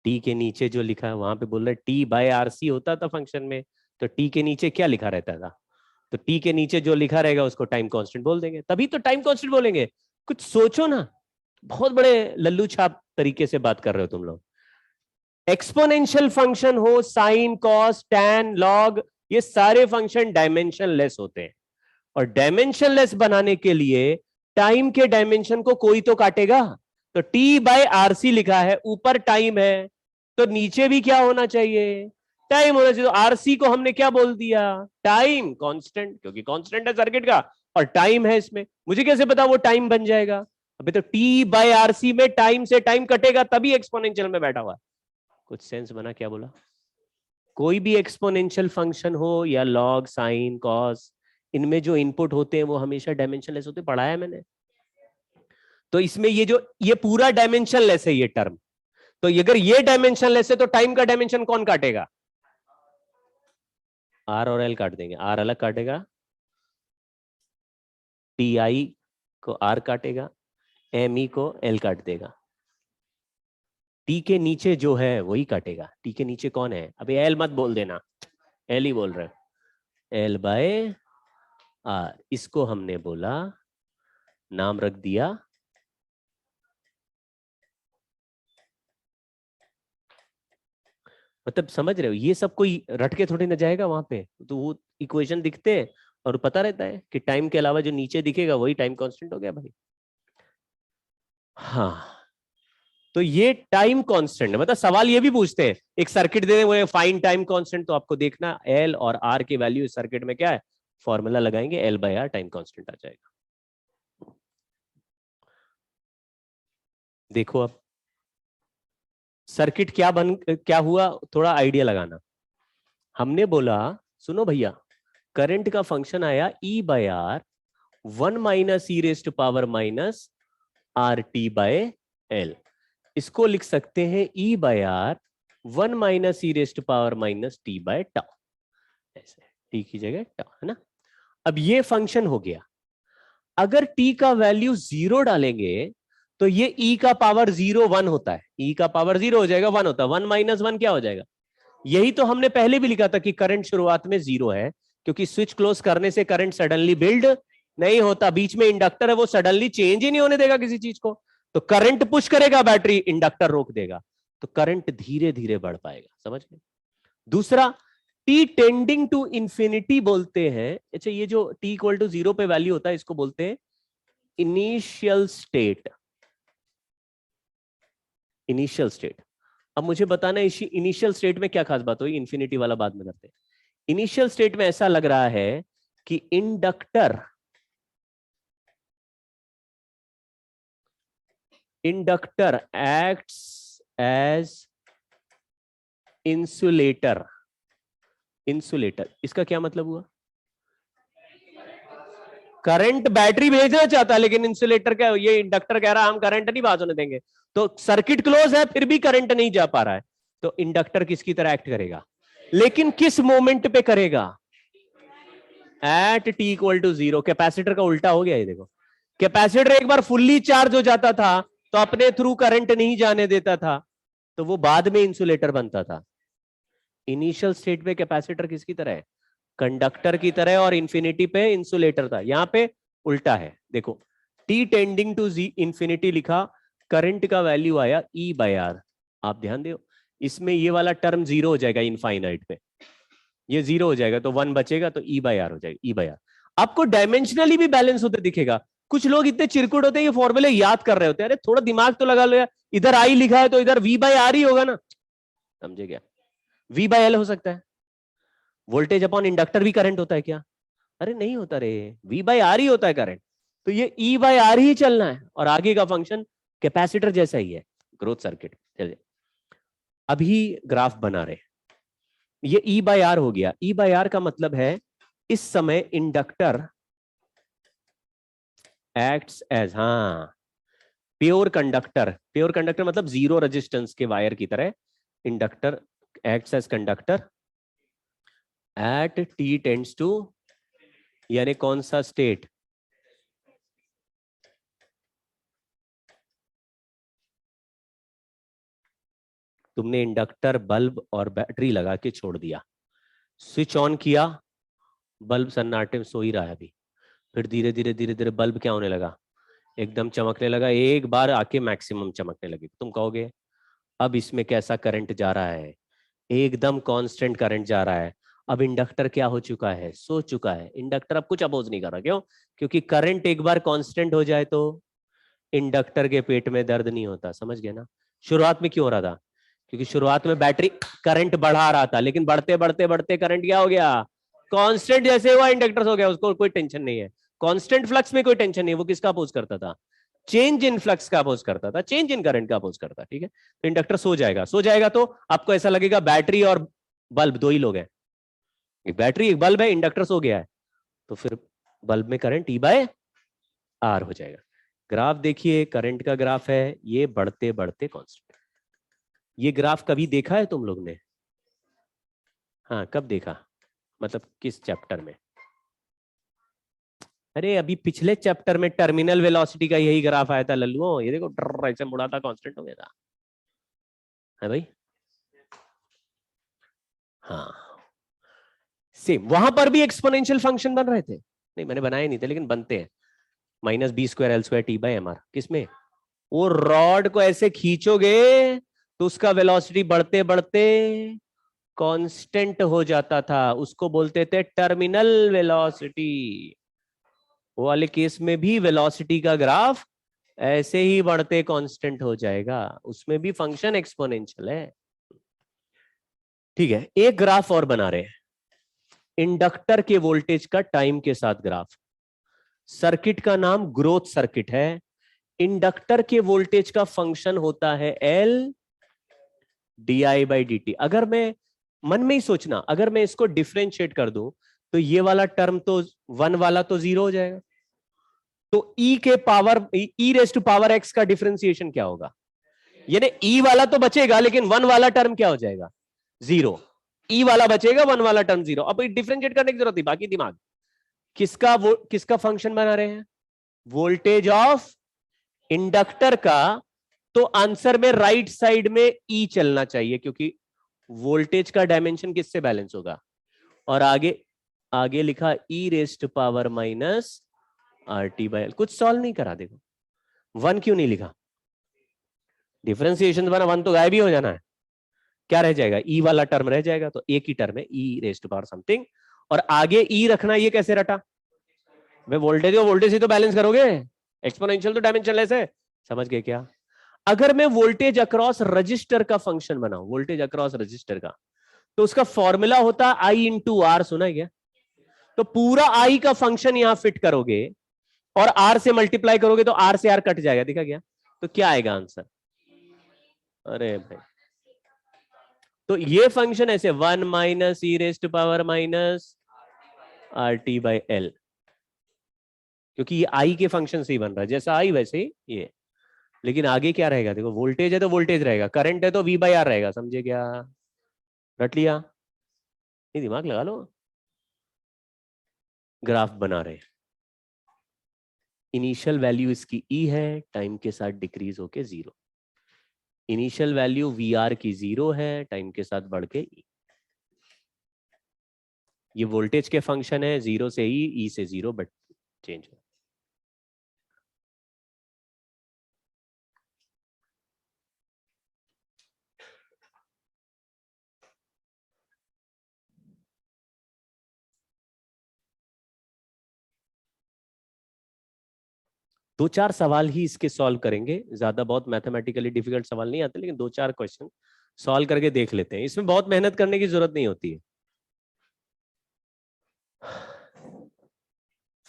टी के नीचे जो लिखा है वहां पे बोल रहा है टी बाय आर सी होता था फंक्शन में, तो टी के नीचे क्या लिखा रहता था? तो टी के नीचे जो लिखा रहेगा उसको टाइम कांस्टेंट बोल देंगे, तभी तो टाइम कांस्टेंट बोलेंगे। कुछ सोचो ना, बहुत बड़े लल्लू छाप तरीके से बात कर रहे हो तुम लोग। एक्सपोनेंशियल फंक्शन हो, साइन कॉस टैन लॉग, ये सारे फंक्शन डायमेंशन लेस होते हैं, और डायमेंशन लेस बनाने के लिए टाइम के डायमेंशन को कोई तो काटेगा। तो टी बाय आर सी लिखा है, ऊपर टाइम है, तो नीचे भी क्या होना चाहिए? टाइम होना चाहिए। तो आरसी को हमने क्या बोल दिया? टाइम कांस्टेंट, क्योंकि कांस्टेंट है सर्किट का और टाइम है इसमें। मुझे कैसे पता वो टाइम बन जाएगा? अभी तो टी बाय आरसी में टाइम से टाइम कटेगा तभी एक्सपोनेंशियल में बैठा हुआ। कुछ सेंस बना क्या बोला? कोई भी एक्सपोनेंशियल फंक्शन हो या लॉग साइन कॉस, इनमें जो इनपुट होते हैं वो हमेशा डायमेंशनलेस होते हैं, पढ़ाया है मैंने। तो इसमें ये पूरा डायमेंशनलेस है ये टर्म। तो अगर ये डायमेंशनलेस है तो टाइम का डायमेंशन कौन काटेगा? आर और एल काट देंगे, आर अलग काटेगा, टी आई को आर काटेगा, एम ई को एल काट देगा। टी के नीचे जो है वही काटेगा। टी के नीचे कौन है? अभी एल मत बोल देना, एल ही बोल रहे, एल बाय आर। इसको हमने बोला, नाम रख दिया मतलब समझ रहे हो, ये सब कोई रट के थोड़ी ना जाएगा वहां पे। तो वो इक्वेशन दिखते हैं और पता रहता है कि टाइम के अलावा जो नीचे दिखेगा वही टाइम कांस्टेंट हो गया भाई। हाँ, तो ये टाइम कांस्टेंट है। मतलब सवाल ये भी पूछते हैं, एक सर्किट दे दें फाइन टाइम कांस्टेंट, तो आपको देखना एल और आर की वैल्यू इस सर्किट में क्या है, फॉर्मूला लगाएंगे L by R, time constant आ जाएगा। देखो अब सर्किट क्या हुआ, थोड़ा आइडिया लगाना। हमने बोला सुनो भैया, करंट का फंक्शन आया E by R, 1 minus E raised power minus R T by L. इसको लिख सकते हैं E by R 1 minus E raised power minus T by tau, ऐसे टी की जगह टाउ, है ना। अब ये फंक्शन हो गया। अगर टी का वैल्यू 0 डालेंगे तो ये ई का पावर 0 1 होता है, ई का पावर 0 हो जाएगा 1 होता है, 1 माइनस 1 क्या हो जाएगा? यही तो हमने पहले भी लिखा था कि करंट शुरुआत में 0 है, क्योंकि स्विच क्लोज करने से करंट सडनली बिल्ड नहीं होता। बीच में इंडक्टर है, वो सडनली चेंज ही नहीं होने देगा किसी चीज को। तो करंट पुश करेगा बैटरी, इंडक्टर रोक देगा, तो करंट धीरे धीरे बढ़ पाएगा। समझ गए? दूसरा, टी टेंडिंग टू इंफिनिटी बोलते हैं। अच्छा, ये जो टी इक्वल टू 0 पे वैल्यू होता है इसको बोलते हैं इनिशियल स्टेट। Initial state. अब मुझे बताना इनिशियल स्टेट में क्या खास बात हुई, इंफिनिटी वाला बाद में करते हैं। इनिशियल स्टेट में ऐसा लग रहा है कि inductor acts as insulator. Insulator, इसका क्या मतलब हुआ? करंट बैटरी भेजना चाहता है, लेकिन इंसुलेटर क्या, ये इंडक्टर कह रहा है हम करंट नहीं पास होने देंगे। तो सर्किट क्लोज है फिर भी करंट नहीं जा पा रहा है, तो इंडक्टर किसकी तरह एक्ट करेगा, लेकिन किस मोमेंट पे करेगा? At T equal to 0। Capacitor का उल्टा हो गया ये देखो। कैपेसिटर एक बार फुल्ली चार्ज हो जाता था तो अपने थ्रू करंट नहीं जाने देता था, तो वो बाद में इंसुलेटर बनता था। इनिशियल स्टेट पे कैपेसिटर किसकी तरह है? कंडक्टर की तरह, और इंफिनिटी पे इंसुलेटर था। यहां पे उल्टा है देखो, टी टेंडिंग टू इंफिनिटी लिखा, करंट का वैल्यू आया ई बाय आर। आप ध्यान दो, इसमें ये वाला टर्म जीरो हो जाएगा इनफाइनाइट पे, ये जीरो हो जाएगा तो वन बचेगा, तो ई बाय आर हो जाएगा, ई बाय आर। आपको डायमेंशनली भी बैलेंस होते दिखेगा। कुछ लोग इतने चिरकुट होते हैं ये फॉर्मूले याद कर रहे होते हैं, अरे थोड़ा दिमाग तो लगा लो यार, इधर आई लिखा है तो इधर वी बाय आर ही होगा ना, समझे क्या? वी बाय एल हो सकता है। वोल्टेज अपॉन इंडक्टर भी करंट होता है क्या? अरे नहीं होता रे, वी बाय आर ही होता है करंट। तो ये ई बाय आर ही चलना है, और आगे का फंक्शन कैपेसिटर जैसा ही है, ग्रोथ सर्किट। चलिए अभी ग्राफ बना रहे, ये ई बाय आर हो गया। ई बाय आर का मतलब है इस समय इंडक्टर एक्ट्स एज, हाँ, प्योर कंडक्टर। प्योर कंडक्टर मतलब जीरो रेजिस्टेंस के वायर की तरह inductor acts as conductor at T tends to, यानी कौन सा स्टेट? तुमने इंडक्टर, बल्ब और बैटरी लगा के छोड़ दिया, स्विच ऑन किया, बल्ब सन्नाटे में सो ही रहा है अभी, फिर धीरे धीरे धीरे धीरे बल्ब क्या होने लगा, एकदम चमकने लगा, एक बार आके मैक्सिमम चमकने लगी। तुम कहोगे अब इसमें कैसा करंट जा रहा है, एकदम कांस्टेंट करंट जा रहा है। अब इंडक्टर क्या हो चुका है, सो चुका है। इंडक्टर अब कुछ अपोज नहीं कर रहा, क्यों? क्योंकि करंट एक बार कांस्टेंट हो जाए तो इंडक्टर के पेट में दर्द नहीं होता, समझ गए ना? शुरुआत में क्यों हो रहा था? क्योंकि शुरुआत में बैटरी करंट बढ़ा रहा था, लेकिन बढ़ते बढ़ते बढ़ते करंट क्या हो गया, कांस्टेंट जैसे हुआ इंडक्टर हो गया, उसको कोई टेंशन नहीं है। कांस्टेंट फ्लक्स में कोई टेंशन नहीं, वो किसका अपोज करता था? चेंज इन फ्लक्स का अपोज करता था, चेंज इन करंट का अपोज करता। ठीक है, तो इंडक्टर सो जाएगा। सो जाएगा तो आपको ऐसा लगेगा बैटरी और बल्ब दो ही लोग हैं, एक बैटरी एक बल्ब है, इंडक्टर सो गया है, तो फिर बल्ब में करंट ई बाय आर हो जाएगा। ग्राफ देखिए, करंट का ग्राफ है, ये बढ़ते बढ़ते कांस्टेंट। ये ग्राफ कभी देखा है तुम लोग ने? हाँ, कब देखा, मतलब किस चैप्टर में? अरे अभी पिछले चैप्टर में टर्मिनल वेलोसिटी का यही ग्राफ आया था लल्लुओं, ये देखो ट्र ऐसे मुड़ा था, कांस्टेंट हो गया था, है भाई? हाँ, सेम वहां पर भी एक्सपोनेंशियल फंक्शन बन रहे थे, नहीं मैंने बनाए नहीं थे लेकिन बनते हैं। Minus B square L square T by M R, किसमें? वो रॉड को ऐसे खींचोगे तो उसका वेलोसिटी बढ़ते बढ़ते कांस्टेंट हो जाता था, उसको बोलते थे टर्मिनल वेलोसिटी। वो वाले केस में भी वेलोसिटी का ग्राफ ऐसे ही बढ़ते कांस्टेंट हो जाएगा, उसमें भी फंक्शन एक्सपोनेंशियल है। ठीक है, एक ग्राफ और बना रहे हैं, इंडक्टर के वोल्टेज का टाइम के साथ ग्राफ। सर्किट का नाम ग्रोथ सर्किट है। इंडक्टर के वोल्टेज का फंक्शन होता है L D I by D T. अगर मैं मन में ही सोचना, अगर मैं इसको डिफ्रेंशिएट कर दूं तो ये वाला टर्म तो वन वाला तो जीरो हो जाएगा, तो ई के power E raise to power X का डिफरेंशिएशन क्या होगा? यानी ई वाला तो बचेगा लेकिन वन वाला टर्म क्या हो जाएगा, जीरो। ई वाला बचेगा, वन वाला टर्म जीरो। अब डिफरेंशिएट करने की जरूरत नहीं, बाकी दिमाग। किसका फंक्शन बना रहे हैं? वोल्टेज ऑफ इंडक्टर का। तो आंसर में राइट साइड में ई चलना चाहिए, क्योंकि वोल्टेज का डायमेंशन किससे बैलेंस होगा? और आगे आगे लिखा E raised power minus R T by L. कुछ सॉल्व नहीं करा, देखो वन क्यों नहीं लिखा? डिफरेंशिएशन बना, वन तो गायब ही हो जाना है, क्या रह जाएगा? ई वाला टर्म रह जाएगा, तो एक ही टर्म है ई रेस्ट पावर समथिंग, और आगे ई रखना। ये कैसे रटा? मैं वोल्टेज और वोल्टेज ही तो बैलेंस करोगे, एक्सपोनेंशियल तो डायमेंशनलेस है, समझ गए क्या? अगर मैं वोल्टेज अक्रॉस रजिस्टर का फंक्शन बनाऊं, वोल्टेज अक्रॉस रजिस्टर का, तो उसका फॉर्मूला होता आई इंटू आर, सुना है क्या? तो पूरा आई का फंक्शन यहां फिट करोगे और आर से मल्टीप्लाई करोगे तो आर से आर कट जाएगा, देखा क्या? तो क्या आएगा आंसर? अरे भाई, तो ये फंक्शन ऐसे one minus E raised power minus R T by L, क्योंकि ये आई के फंक्शन से ही बन रहा है, जैसा आई वैसे ही ये। लेकिन आगे क्या रहेगा? देखो वोल्टेज है तो वोल्टेज रहेगा, करंट है तो वी बाई आर रहेगा, समझे क्या? रट लिया? नहीं, दिमाग लगा लो। ग्राफ बना रहे, इनिशियल वैल्यू इसकी ई है, टाइम के साथ डिक्रीज होके zero. Initial value V R की जीरो है, टाइम के साथ बढ़ के ई। ये वोल्टेज के फंक्शन है, जीरो से ई से जीरो, बट चेंज है। दो चार सवाल ही इसके सॉल्व करेंगे, ज्यादा बहुत मैथमेटिकली डिफिकल्ट सवाल नहीं आते, लेकिन दो चार क्वेश्चन सॉल्व करके देख लेते हैं। इसमें बहुत मेहनत करने की जरूरत नहीं होती है।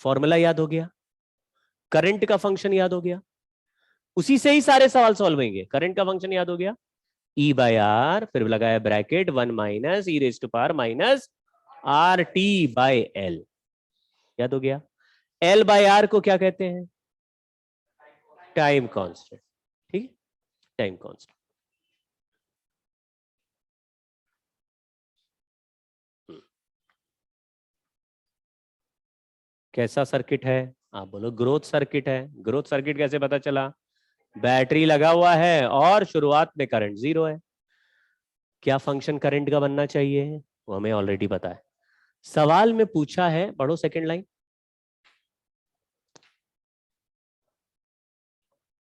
फॉर्मूला याद हो गया, करंट का फंक्शन याद हो गया, उसी से ही सारे सवाल सॉल्व होंगे। करंट का फंक्शन याद हो गया, ई बाय आर, फिर लगाया bracket 1 minus E raise to power minus R T by L, याद हो गया। एल बाय आर को क्या कहते हैं? टाइम कांस्टेंट, ठीक है, टाइम कांस्टेंट। कैसा सर्किट है? आप बोलो ग्रोथ सर्किट है। ग्रोथ सर्किट कैसे पता चला? बैटरी लगा हुआ है और शुरुआत में करंट 0 है। क्या फंक्शन करंट का बनना चाहिए वो हमें ऑलरेडी पता है। सवाल में पूछा है, पढ़ो सेकंड लाइन,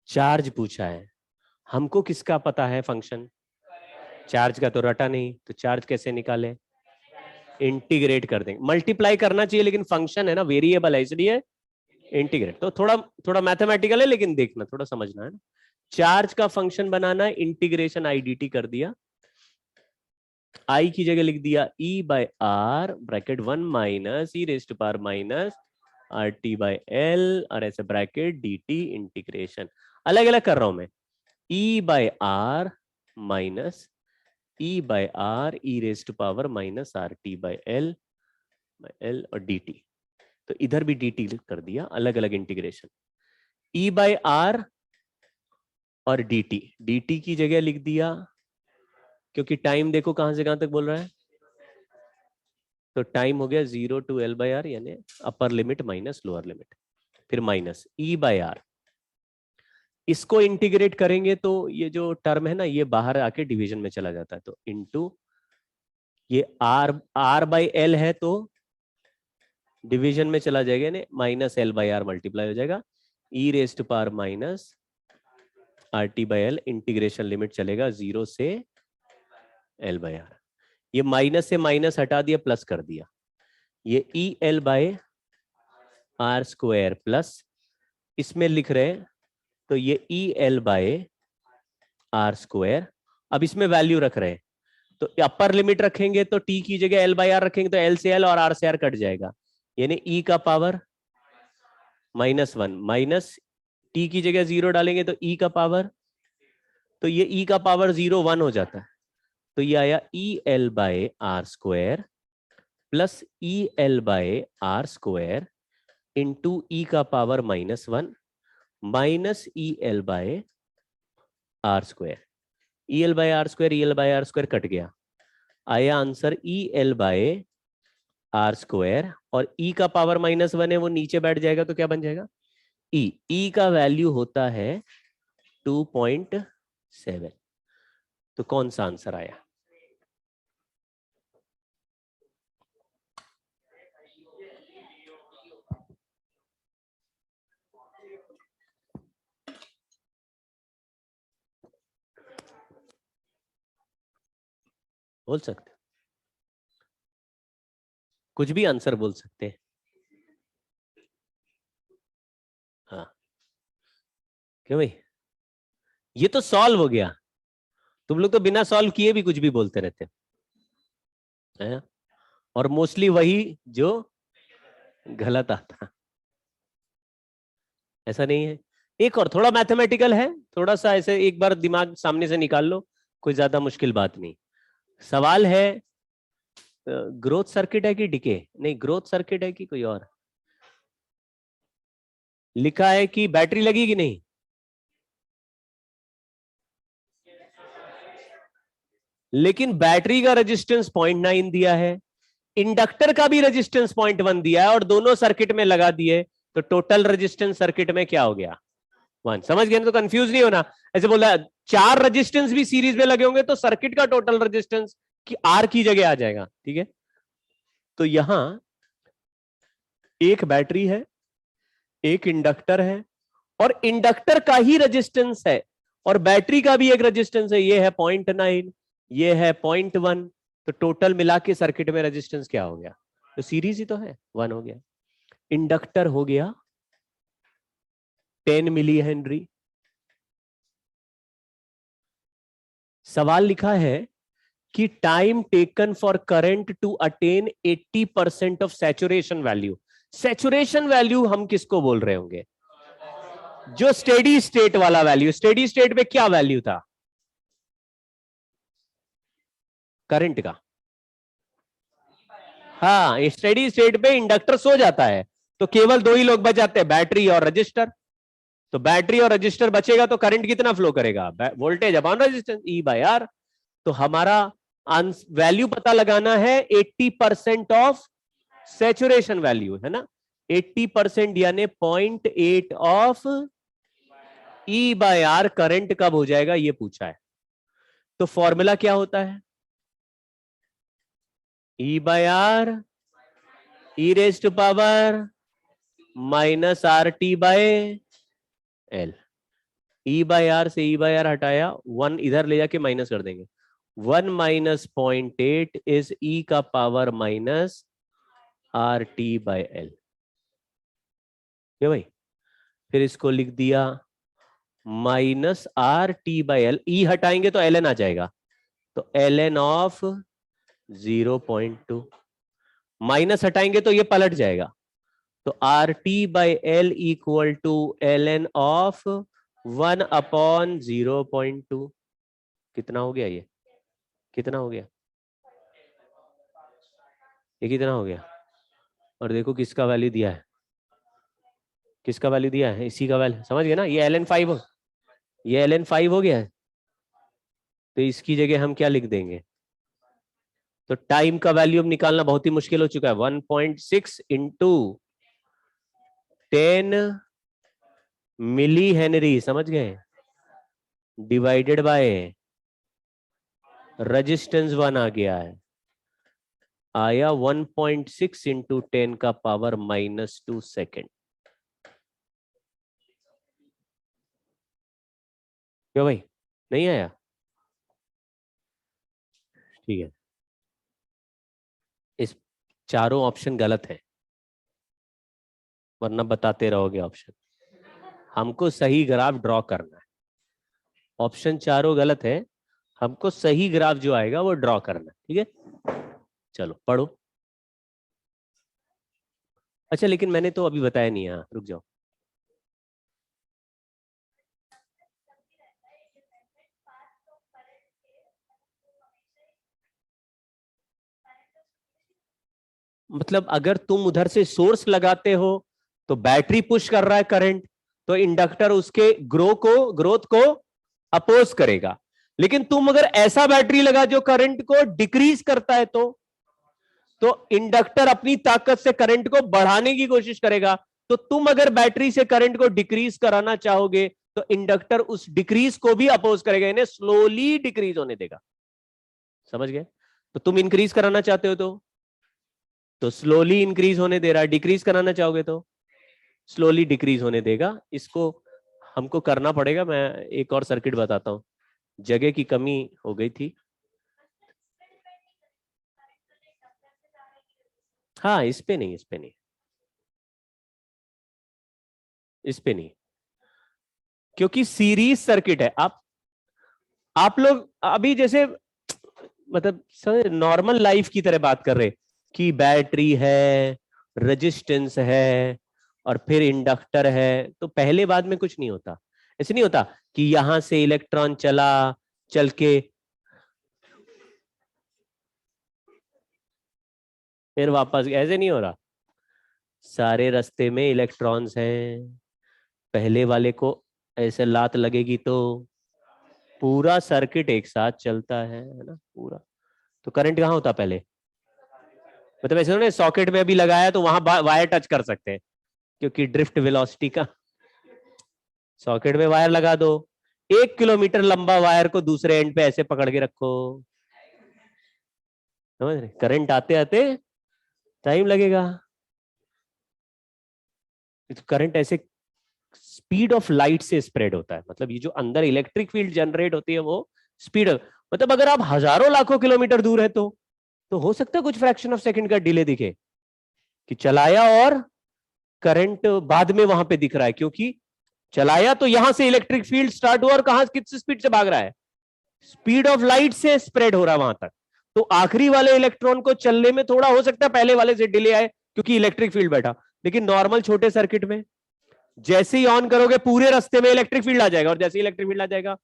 चार्ज पूछा है। हमको किसका पता है फंक्शन? चार्ज का तो रटा नहीं, तो चार्ज कैसे निकाले? इंटीग्रेट कर देंगे। मल्टीप्लाई करना चाहिए, लेकिन फंक्शन है ना, वेरिएबल है, इसलिए इंटीग्रेट। तो थोड़ा थोड़ा मैथमेटिकल है, लेकिन देखना, थोड़ा समझना है ना। चार्ज का फंक्शन बनाना, इंटीग्रेशन आई डी टी कर दिया, आई की जगह लिख दिया E by R bracket 1 minus E raise to power minus R T by L, और ऐसे ब्रैकेट डी टी इंटीग्रेशन। अलग अलग कर रहा हूं मैं, E by R minus E by R E raise to power minus R T by L और D T. तो इधर भी डी टी कर दिया, अलग अलग इंटीग्रेशन। ई बाय आर और डी टी की जगह लिख दिया, क्योंकि टाइम देखो कहां से कहां तक बोल रहा है, तो टाइम हो गया 0 टू एल बाय आर, यानी upper limit minus lower limit, फिर माइनस ई बाय आर। इसको इंटीग्रेट करेंगे तो ये जो टर्म है ना, ये बाहर आके डिवीजन में चला जाता है, तो इनटू ये आर बाय एल है तो डिवीजन में चला जाएगा, यानी minus L by R multiply हो जाएगा, E raise to power minus R T by L, integration limit चलेगा 0 से एल बाय आर। ये माइनस से माइनस हटा दिया, प्लस कर दिया, ये E L by R square plus, इसमें लिख रहे हैं तो ये E L by R square. अब इसमें वैल्यू रख रहे हैं, तो अपर लिमिट रखेंगे तो टी की जगह एल बाय आर रखेंगे, तो एल से एल और आर से आर कट जाएगा, यानी ई का पावर -1 माइनस टी की जगह 0 डालेंगे तो ई का पावर, तो ये ई का पावर 0 1 हो जाता है, तो ये आया E L by R square plus E L by R square into E का power -1 minus E L by R square. E L by R square, E L by R square cut गया, आया answer E L by R square, और E का power -1 है वो नीचे बैठ जाएगा, तो क्या बन जाएगा? ई का वैल्यू होता है 2.7। तो कौन सा आंसर आया? बोल सकते, कुछ भी आंसर बोल सकते हैं। हाँ, क्यों भाई, ये तो सॉल्व हो गया, तुम लोग तो बिना सॉल्व किए भी कुछ भी बोलते रहते हैं, और मोस्टली वही जो गलत आता। ऐसा नहीं है, एक और थोड़ा मैथमेटिकल है, थोड़ा सा ऐसे एक बार दिमाग सामने से निकाल लो, कोई ज्यादा मुश्किल बात नहीं। सवाल है ग्रोथ सर्किट है कि डिके, नहीं ग्रोथ सर्किट है कि कोई और, लिखा है कि बैटरी लगी कि नहीं, लेकिन बैटरी का रेजिस्टेंस 0.9 दिया है, इंडक्टर का भी रेजिस्टेंस 0.1 दिया है, और दोनों सर्किट में लगा दिए, तो टोटल रेजिस्टेंस सर्किट में क्या हो गया? 1। समझ गए ना? तो कंफ्यूज नहीं होना। ऐसे बोला 4 रेजिस्टेंस भी सीरीज में लगे होंगे तो सर्किट का टोटल रेजिस्टेंस की आर की जगह आ जाएगा, ठीक है। तो यहां एक बैटरी है, एक इंडक्टर है, और इंडक्टर का ही रेजिस्टेंस है, और बैटरी का भी एक रेजिस्टेंस है, ये है 0.9, ये है 0.1, तो टोटल मिला के सर्किट में रेजिस्टेंस क्या हो गया? तो सीरीज ही तो है, 1 हो गया। इंडक्टर हो गया 10 मिली हेनरी। सवाल लिखा है कि time taken for current to attain 80% of saturation value. Saturation value हम किसको बोल रहे होंगे? जो स्टेडी स्टेट वाला वैल्यू। स्टेडी स्टेट में क्या वैल्यू था करंट का? हाँ, स्टेडी स्टेट पे इंडक्टर सो जाता है तो केवल दो ही लोग बच जाते हैं, बैटरी और रजिस्टर। तो बैटरी और रजिस्टर बचेगा तो करंट कितना फ्लो करेगा? Voltage upon resistance, E by R. तो हमारा वैल्यू पता लगाना है 80% ऑफ सैचुरेशन वैल्यू, है ना। 80% यानी 0.8 of E by R current कब हो जाएगा, ये पूछा है। तो फॉर्मूला क्या होता है? E by R E raise to power minus R T by L. E by R से ई बाय आर हटाया, 1 इधर ले जाके माइनस कर देंगे। 1 माइनस 0.8 इज ई का power minus R T by L. क्या भाई? फिर इसको लिख दिया minus R T by L. E हटाएंगे तो एल एन आ जाएगा, तो एल एन ऑफ 0.2। माइनस हटाएंगे तो ये पलट जाएगा, तो R T by L equal to L N of 1 upon 0.2। कितना हो गया ये? कितना हो गया ये? कितना हो गया? और देखो किसका वैल्यू दिया है, किसका वैल्यू दिया है? इसी का वैल्यू। समझ गए ना? ये एल एन 5, ये एल एन 5 हो गया है। तो इसकी जगह हम क्या लिख देंगे? तो टाइम का वैल्यू अब निकालना बहुत ही मुश्किल हो चुका है। 1.6 इंटू 10 मिली हेनरी, समझ गए, डिवाइडेड बाय रेजिस्टेंस 1 आ गया है, आया 1.6 इंटू 10 का पावर -2 सेकेंड। क्यों भाई, नहीं आया? ठीक है, इस चारों ऑप्शन गलत है, वरना बताते रहोगे ऑप्शन। हमको सही ग्राफ ड्रॉ करना है। ऑप्शन चारों गलत है, हमको सही ग्राफ जो आएगा वो ड्रॉ करना है। ठीक है, चलो पढ़ो। अच्छा, लेकिन मैंने तो अभी बताया नहीं। यहाँ रुक जाओ। मतलब अगर तुम उधर से सोर्स लगाते हो तो बैटरी पुश कर रहा है करंट, तो इंडक्टर उसके ग्रोथ को अपोज करेगा। लेकिन तुम अगर ऐसा बैटरी लगा जो करंट को डिक्रीज करता है, तो इंडक्टर अपनी ताकत से करंट को बढ़ाने की कोशिश करेगा। तो तुम अगर बैटरी से करंट को डिक्रीज कराना चाहोगे तो इंडक्टर उस डिक्रीज को भी अपोज करेगा, इन्हें स्लोली डिक्रीज होने देगा। समझ गए? तो तुम इंक्रीज कराना चाहते हो तो स्लोली इंक्रीज होने दे रहा है, डिक्रीज कराना चाहोगे तो स्लोली डिक्रीज होने देगा। इसको हमको करना पड़ेगा। मैं एक और सर्किट बताता हूं, जगह की कमी हो गई थी। हाँ, इस पे नहीं, इस पे नहीं, इस पे नहीं, क्योंकि सीरीज सर्किट है। आप लोग अभी जैसे मतलब नॉर्मल लाइफ की तरह बात कर रहे कि बैटरी है, रेजिस्टेंस है और फिर इंडक्टर है, तो पहले बाद में कुछ नहीं होता। ऐसे नहीं होता कि यहां से इलेक्ट्रॉन चल के फिर वापस, ऐसे नहीं हो रहा। सारे रास्ते में इलेक्ट्रॉन्स हैं, पहले वाले को ऐसे लात लगेगी तो पूरा सर्किट एक साथ चलता है ना पूरा। तो करंट कहाँ होता पहले? मतलब ऐसे ना, सॉकेट में अभी लगाया तो वहां वायर टच कर सकते हैं, क्योंकि ड्रिफ्ट वेलोसिटी का। सॉकेट में वायर लगा दो, 1 किलोमीटर लंबा वायर को दूसरे एंड पे ऐसे पकड़ के रखो, समझ रहे? करंट आते आते टाइम लगेगा। करंट ऐसे स्पीड ऑफ लाइट से स्प्रेड होता है। मतलब ये जो अंदर इलेक्ट्रिक फील्ड जनरेट होती है वो स्पीड, मतलब अगर आप हजारों लाखों किलोमीटर दूर है तो हो सकता है कुछ फ्रैक्शन ऑफ सेकंड का डिले दिखे कि चलाया और करंट बाद में वहां पे दिख रहा है, क्योंकि चलाया तो यहां से इलेक्ट्रिक फील्ड स्टार्ट हुआ और कहां किस स्पीड से भाग रहा है, स्पीड ऑफ लाइट से स्प्रेड हो रहा है वहां तक। तो आखिरी वाले इलेक्ट्रॉन को चलने में थोड़ा हो सकता है पहले वाले से डिले आए क्योंकि इलेक्ट्रिक फील्ड बैठा, लेकिन नॉर्मल छोटे सर्किट में जैसे ही ऑन करोगे पूरे रास्ते में इलेक्ट्रिक फील्ड आ जाएगा, और जैसे ही इलेक्ट्रिक फील्ड आ जाएगा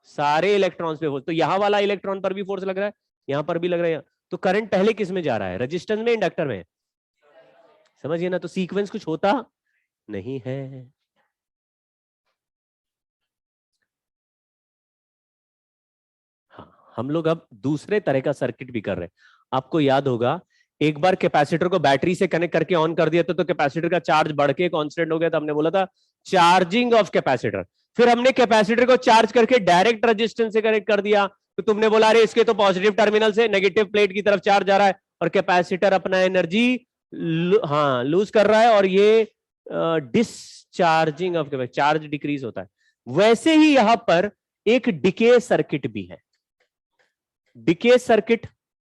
सारे इलेक्ट्रॉन्स पे फोर्स। तो यहां वाला इलेक्ट्रॉन पर भी फोर्स लग रहा है, यहां पर भी लग रहा है। तो करंट पहले किस में जा रहा है, रजिस्टेंस में, इंडक्टर में? समझिए ना, तो सीक्वेंस कुछ होता नहीं है। हाँ, हम लोग अब दूसरे तरह का सर्किट भी कर रहे हैं। आपको याद होगा एक बार कैपेसिटर को बैटरी से कनेक्ट करके ऑन कर दिया तो कैपेसिटर का चार्ज बढ़ के कांस्टेंट हो गया, तो हमने बोला था चार्जिंग ऑफ कैपेसिटर। फिर हमने कैपेसिटर को चार्ज करके डायरेक्ट रेजिस्टेंस से कनेक्ट कर दिया, तो तुमने बोला अरे इसके तो पॉजिटिव टर्मिनल से नेगेटिव प्लेट की तरफ चार्ज जा रहा है और कैपेसिटर अपना एनर्जी हाँ लूज कर रहा है, और ये discharging of capacitor, charge decrease होता है। वैसे ही यहां पर एक डिके सर्किट भी है। डिके सर्किट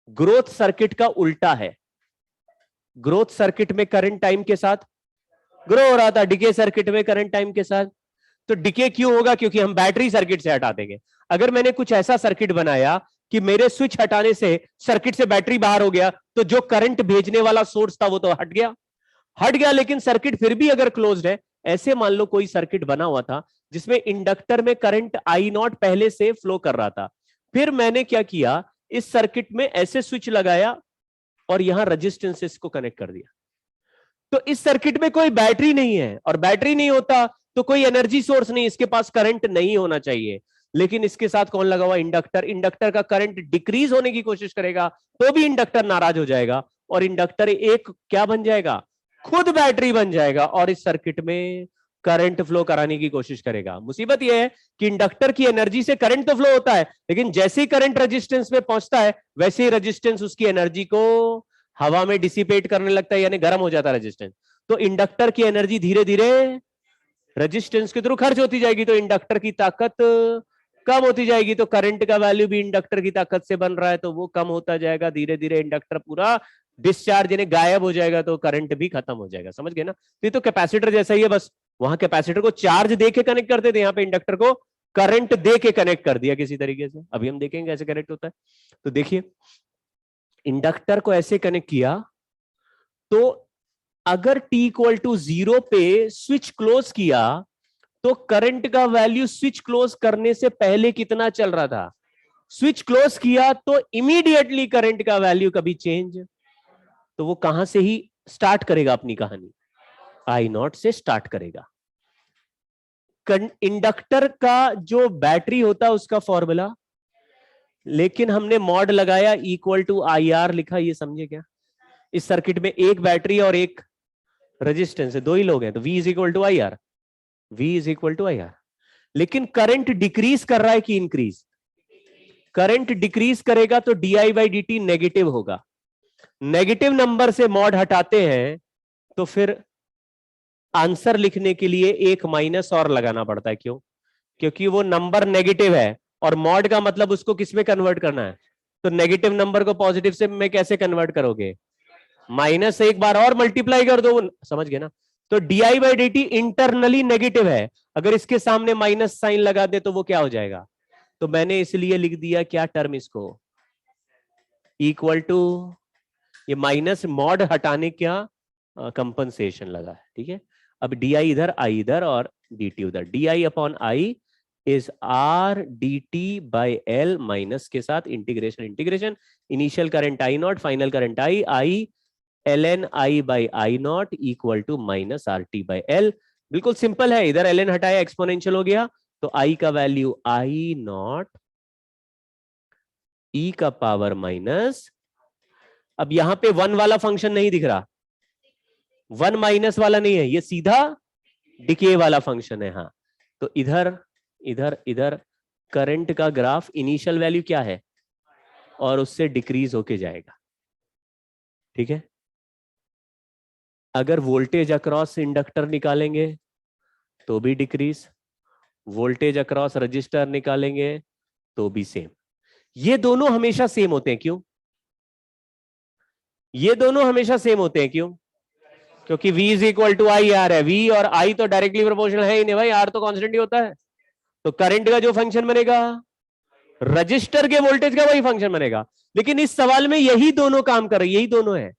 ग्रोथ सर्किट का उल्टा है। ग्रोथ सर्किट में करंट टाइम के साथ ग्रो हो रहा था, डिके सर्किट में करंट टाइम के साथ। तो डिके क्यों होगा, क्योंकि हम बैटरी सर्किट से हटा देंगे। अगर मैंने कुछ ऐसा सर्किट बनाया कि मेरे स्विच हटाने से सर्किट से बैटरी बाहर हो गया, तो जो करंट भेजने वाला सोर्स था वो तो हट गया, लेकिन सर्किट फिर भी अगर क्लोज्ड है। ऐसे मान लो कोई सर्किट बना हुआ था जिसमें इंडक्टर में करंट आई नॉट पहले से फ्लो कर रहा था, फिर मैंने क्या किया, इस सर्किट में ऐसे स्विच लगाया और यहां रजिस्टेंसेस को कनेक्ट कर दिया। तो इस सर्किट में कोई बैटरी नहीं है, और बैटरी नहीं होता तो कोई एनर्जी सोर्स नहीं, इसके पास करंट नहीं होना चाहिए। लेकिन इसके साथ कौन लगा हुआ, इंडक्टर। इंडक्टर का करंट डिक्रीज होने की कोशिश करेगा तो भी इंडक्टर नाराज हो जाएगा, और इंडक्टर एक क्या बन जाएगा, खुद बैटरी बन जाएगा, और इस सर्किट में करंट फ्लो कराने की कोशिश करेगा। मुसीबत यह है कि इंडक्टर की एनर्जी से करंट तो फ्लो होता है, लेकिन जैसे ही करंट रेजिस्टेंस में पहुंचता है वैसे ही रेजिस्टेंस उसकी एनर्जी को हवा में डिसिपेट करने लगता है, यानी गर्म हो जाता है रेजिस्टेंस। तो इंडक्टर की एनर्जी धीरे धीरे रेजिस्टेंस के थ्रू खर्च होती जाएगी, तो इंडक्टर की ताकत कम होती जाएगी। तो करंट का वैल्यू भी इंडक्टर की ताकत से बन रहा है, तो वो कम होता जाएगा धीरे धीरे। इंडक्टर पूरा डिस्चार्ज यानी गायब हो जाएगा, तो करंट भी खत्म हो जाएगा। समझ गए ना? तो ये तो कैपेसिटर जैसा ही है, बस वहां कैपेसिटर को चार्ज दे के कनेक्ट करते थे, यहाँ पे इंडक्टर को करंट दे के कनेक्ट कर दिया किसी तरीके से। अभी हम देखेंगे कैसे कनेक्ट होता है। तो देखिए, इंडक्टर को ऐसे कनेक्ट किया, तो अगर t इक्वल टू 0 पे स्विच क्लोज किया तो करंट का वैल्यू स्विच क्लोज करने से पहले कितना चल रहा था, स्विच क्लोज किया तो इमीडिएटली करंट का वैल्यू कभी चेंज, तो वो कहां से ही स्टार्ट करेगा अपनी कहानी, आई नॉट से स्टार्ट करेगा। इंडक्टर का जो बैटरी होता है उसका फॉर्मूला, लेकिन हमने मॉड लगाया इक्वल टू आई आर लिखा, ये समझे क्या? इस सर्किट में एक बैटरी और एक रेजिस्टेंस है, दो ही लोग हैं, तो V is equal to I R, V is equal to I R. लेकिन करंट डिक्रीज कर रहा है कि इंक्रीज? करंट डिक्रीज करेगा तो D by D T negative होगा। नेगेटिव नंबर से मॉड हटाते हैं तो फिर आंसर लिखने के लिए एक माइनस और लगाना पड़ता है। क्यों? क्योंकि वो नंबर नेगेटिव है, और मॉड का मतलब उसको किस में कन्वर्ट करना है, तो नेगेटिव नंबर को पॉजिटिव से में कैसे कन्वर्ट करोगे, माइनस से एक बार और मल्टीप्लाई कर दो। समझ गए ना? तो D by D T internally negative है, अगर इसके सामने माइनस साइन लगा दे तो वो क्या हो जाएगा। तो मैंने इसलिए लिख दिया क्या टर्म, इसको इक्वल टू, ये माइनस मॉड हटाने क्या कंपनसेशन लगा है, ठीक है। अब डी आई इधर, आई इधर, और डी टी उधर। D I upon I is R D T by L, minus के साथ integration, initial current I not, final current I L N I by I not equal to minus R T by L. बिल्कुल simple है, इधर L N हटाया exponential हो गया, तो आई का वैल्यू आई नॉट ई का पावर माइनस, अब यहां पे वन वाला फंक्शन नहीं दिख रहा, वन माइनस वाला नहीं है, ये सीधा डिके वाला फंक्शन है। हाँ, तो इधर इधर इधर करंट का ग्राफ इनिशियल वैल्यू क्या है और उससे डिक्रीज होके जाएगा, ठीक है। अगर वोल्टेज अक्रॉस इंडक्टर निकालेंगे तो भी डिक्रीज, वोल्टेज अक्रॉस रजिस्टर निकालेंगे तो भी सेम। ये दोनों हमेशा सेम होते हैं, क्यों? ये दोनों हमेशा सेम होते हैं, क्यों? क्योंकि V is equal to I R है, V और I तो डायरेक्टली प्रोपोर्शनल है ही नहीं भाई, R तो कांस्टेंट ही होता है। तो करंट का जो फंक्शन बनेगा रजिस्टर के वोल्टेज का वही फंक्शन बनेगा। लेकिन इस सवाल में यही दोनों काम कर रहे, यही दोनों है,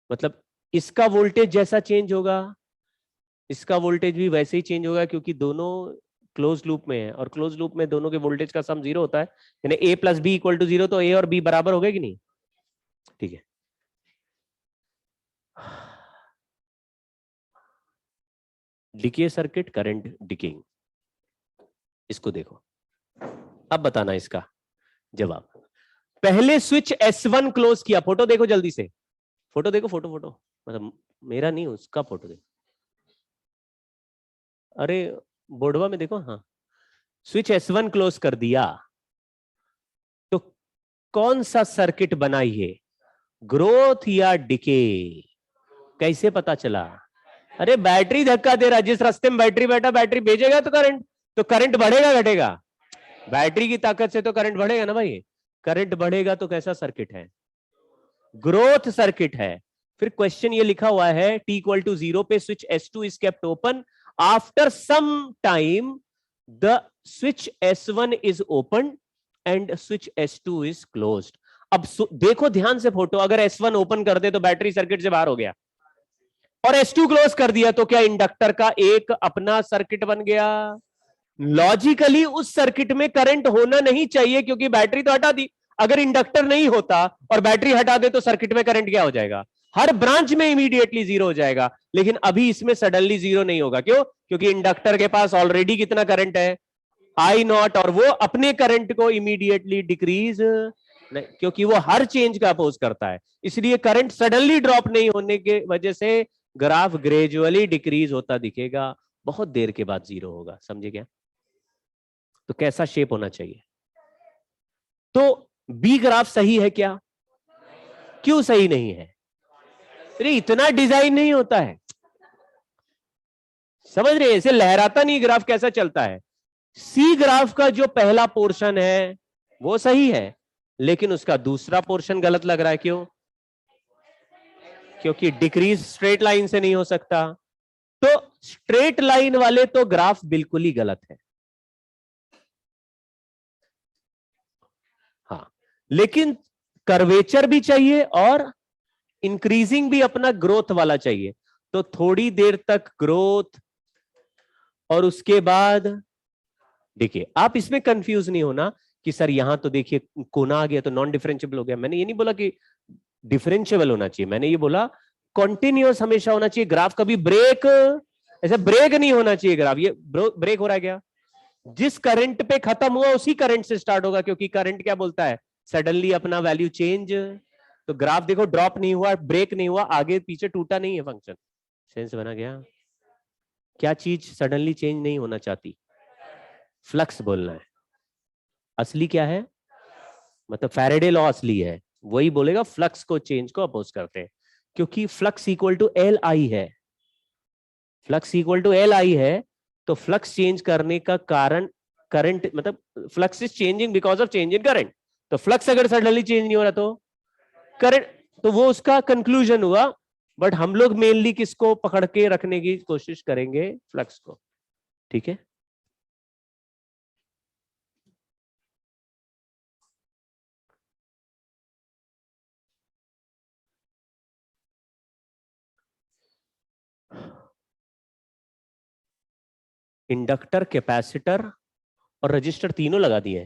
मतलब इसका वोल्टेज जैसा चेंज होगा इसका वोल्टेज भी वैसे ही चेंज होगा, क्योंकि दोनों क्लोज लूप में है और क्लोज लूप में दोनों के वोल्टेज का सम 0 होता है, यानी A plus B equal to 0, तो A और B बराबर हो गए कि नहीं? ठीक है। डिके सर्किट, करंट डिकेइंग, इसको देखो, अब बताना इसका जवाब। पहले स्विच S1 क्लोज किया, फोटो देखो जल्दी से, फोटो देखो, फोटो फोटो मतलब मेरा नहीं, उसका फोटो देखो, अरे बोर्डवा में देखो, हाँ। स्विच S1 क्लोज कर दिया तो कौन सा सर्किट बना ये, ग्रोथ या डिके? कैसे पता चला? अरे बैटरी धक्का दे रहा, जिस रास्ते में बैटरी बैठा, बैटरी भेजेगा तो करंट बढ़ेगा घटेगा? बैटरी की ताकत से तो करंट बढ़ेगा ना भाई। करंट बढ़ेगा तो कैसा सर्किट है? ग्रोथ सर्किट है। फिर क्वेश्चन ये लिखा हुआ है t इक्वल टू 0 पे switch S2 is kept open, after some time the switch S1 is open and switch S2 is closed. अब देखो ध्यान से फोटो, अगर S1 ओपन कर दे तो बैटरी सर्किट से बाहर हो गया, और S2 क्लोज कर दिया तो क्या इंडक्टर का एक अपना सर्किट बन गया? लॉजिकली उस सर्किट में करंट होना नहीं चाहिए, क्योंकि बैटरी तो हटा दी। अगर इंडक्टर नहीं होता और बैटरी हटा दे तो सर्किट में करंट क्या हो जाएगा? हर ब्रांच में इमीडिएटली 0 हो जाएगा। लेकिन अभी इसमें सडनली 0 नहीं होगा, क्यों? क्योंकि इंडक्टर के पास ऑलरेडी कितना करंट है? I0, और वो अपने करंट को इमीडिएटली डिक्रीज क्योंकि वो हर चेंज का अपोज करता है, इसलिए करंट सडनली ड्रॉप नहीं होने के वजह से ग्राफ ग्रेजुअली डिक्रीज होता दिखेगा, बहुत देर के बाद 0 होगा। समझे क्या? तो कैसा शेप होना चाहिए? तो बी ग्राफ सही है क्या? क्यों सही नहीं है? अरे इतना डिजाइन नहीं होता है, समझ रहे? ऐसे लहराता नहीं ग्राफ, कैसा चलता है? सी ग्राफ का जो पहला पोर्शन है वो सही है, लेकिन उसका दूसरा पोर्शन गलत लग रहा है। क्यों? क्योंकि डिक्रीज स्ट्रेट लाइन से नहीं हो सकता, तो स्ट्रेट लाइन वाले तो ग्राफ बिल्कुल ही गलत है। हाँ, लेकिन कर्वेचर भी चाहिए और इंक्रीजिंग भी अपना ग्रोथ वाला चाहिए, तो थोड़ी देर तक ग्रोथ और उसके बाद देखिए, आप इसमें कंफ्यूज नहीं होना कि सर यहां तो देखिए कोना आ गया तो नॉन डिफरेंशिएबल हो गया। मैंने ये नहीं बोला कि डिफरेंशिएबल होना चाहिए, मैंने ये बोला कॉन्टिन्यूअस हमेशा होना चाहिए ग्राफ, कभी ब्रेक, ऐसे ब्रेक नहीं होना चाहिए ग्राफ। ये ब्रेक हो रहा है क्या? जिस करंट पे खत्म हुआ उसी करंट से स्टार्ट होगा, क्योंकि करंट क्या बोलता है? सडनली अपना वैल्यू चेंज। तो ग्राफ देखो ड्रॉप नहीं हुआ, ब्रेक नहीं हुआ, आगे पीछे टूटा नहीं है फंक्शन। सेंस बना गया? क्या चीज सडनली चेंज नहीं होना चाहती? फ्लक्स बोलना है। असली क्या है? मतलब फैराडे लॉ असली है, वही बोलेगा फ्लक्स को चेंज को अपोज करते हैं, क्योंकि flux equal to L I है। Flux equal to L I है, तो फ्लक्स चेंज करने का कारण करंट, मतलब flux is changing because of change in current. तो फ्लक्स अगर सडनली चेंज नहीं हो रहा तो करंट, तो वो उसका कंक्लूजन हुआ। बट हम लोग मेनली किसको पकड़ के रखने की कोशिश करेंगे? फ्लक्स को। ठीक है, इंडक्टर, कैपेसिटर और रजिस्टर तीनों लगा दिए।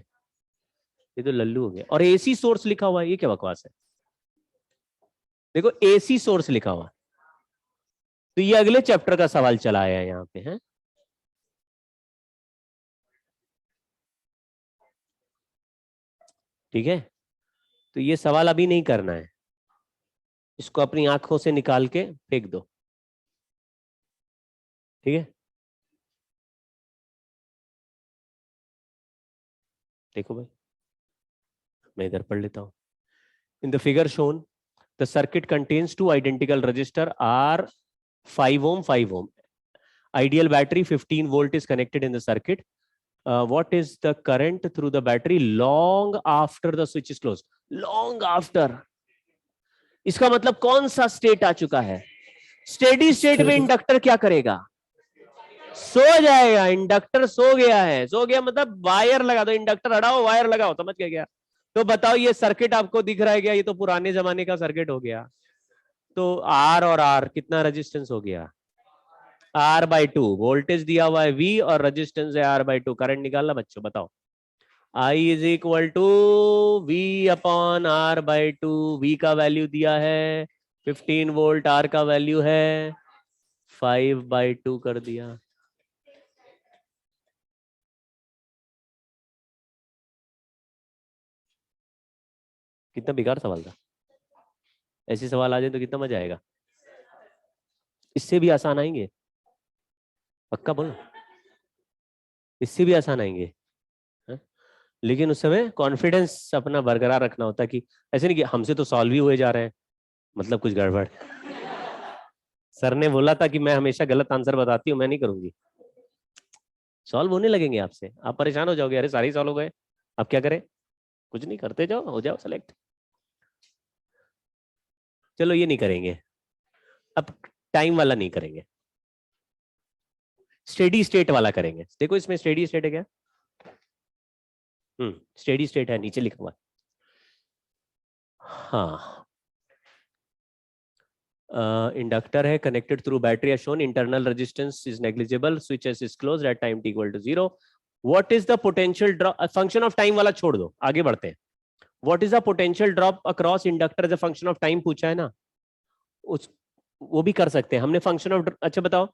ये तो लल्लू हो गया। और एसी सोर्स लिखा हुआ है, ये क्या बकवास है? देखो एसी सोर्स लिखा हुआ, तो ये अगले चैप्टर का सवाल चला आया यहाँ पे है। ठीक है, तो ये सवाल अभी नहीं करना है, इसको अपनी आंखों से निकाल के फेंक दो। ठीक है, देखो भाई, मैं इधर पढ़ लेता हूं। In the figure shown the circuit contains two identical resistor R 5 ohm 5 ohm. Ideal battery 15 volt is connected in the circuit. What is the current through the battery long after the switch is closed? Long after, इसका मतलब कौन सा state आ चुका है? Steady state में inductor क्या करेगा? सो जाएगा। इंडक्टर सो गया है, सो गया मतलब वायर लगा दो, इंडक्टर हटाओ वायर लगाओ, समझ के गया? तो बताओ ये सर्किट आपको दिख रहा है क्या? ये तो पुराने जमाने का सर्किट हो गया। तो आर और आर कितना रेजिस्टेंस हो गया? R/2। वोल्टेज दिया हुआ है V और रेजिस्टेंस है R/2। करंट निकालना बच्चों, बताओ। I is equal to V/R/2। V का वैल्यू दिया है 15 वोल्ट, R का वैल्यू है 5/2 कर दिया। कितना बेकार सवाल था। ऐसे सवाल आ जाए तो कितना मजा आएगा। इससे भी आसान आएंगे, पक्का बोलो, इससे भी आसान आएंगे। है? लेकिन उस समय कॉन्फिडेंस अपना बरकरार रखना होता है कि ऐसे नहीं कि हमसे तो सॉल्व ही हुए जा रहे हैं, मतलब कुछ गड़बड़। सर ने बोला था कि मैं हमेशा गलत आंसर बताती हूँ, मैं नहीं करूंगी। सॉल्व होने लगेंगे आपसे, आप परेशान हो जाओगे, अरे सारे सॉल्व हो गए, अब क्या करें? कुछ नहीं, करते जाओ, हो जाओ सेलेक्ट। चलो ये नहीं करेंगे, अब टाइम वाला नहीं करेंगे, स्टेडी स्टेट वाला करेंगे। देखो इसमें स्टेडी स्टेट है क्या? स्टेडी स्टेट है, नीचे लिखा हुआ। हाँ, इंडक्टर है connected through battery as shown, internal resistance is negligible, switch is closed at time t equal to 0। What is the potential drop? Function of time वाला छोड़ दो, आगे बढ़ते हैं। What is the potential drop across inductor as a function of time पूछा है ना, उस वो भी कर सकते हैं हमने फंक्शन ऑफ। अच्छा बताओ,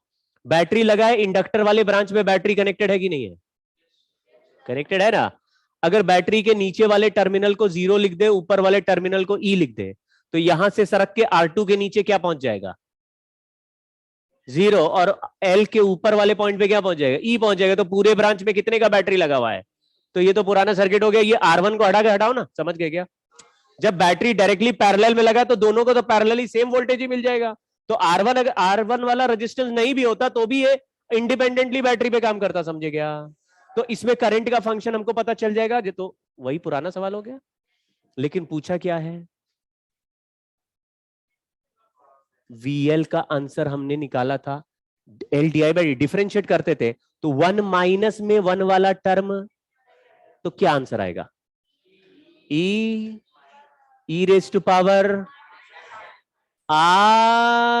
बैटरी लगाए, इंडक्टर वाले ब्रांच में बैटरी कनेक्टेड है कि नहीं है? कनेक्टेड है ना। अगर बैटरी के नीचे वाले टर्मिनल को 0 लिख दे, ऊपर वाले टर्मिनल को E लिख दे, तो यहां से सरक के R2 के नीचे क्या पहुंच जाएगा? 0। और L के ऊपर वाले पॉइंट पे क्या पहुंच जाएगा? E पहुंच जाएगा। तो पूरे ब्रांच में कितने का बैटरी लगा हुआ है? तो ये तो पुराना सर्किट हो गया। ये R1 को हटा के हटाओ ना, समझ गए क्या? जब बैटरी डायरेक्टली पैरेलल में लगा तो दोनों को तो पैरेलली सेम वोल्टेज ही मिल जाएगा। तो R1 अगर R1 वाला रेजिस्टेंस नहीं भी होता तो भी ये इंडिपेंडेंटली बैटरी पे काम करता, समझे क्या? तो इसमें करंट का फंक्शन हमको पता चल जाएगा। ये तो वही पुराना सवाल हो गया, लेकिन पूछा क्या है? VL का आंसर हमने निकाला था, LDI/dt डिफरेंशिएट करते थे तो 1 माइनस में 1 वाला टर्म, तो क्या आंसर आएगा? E raise to power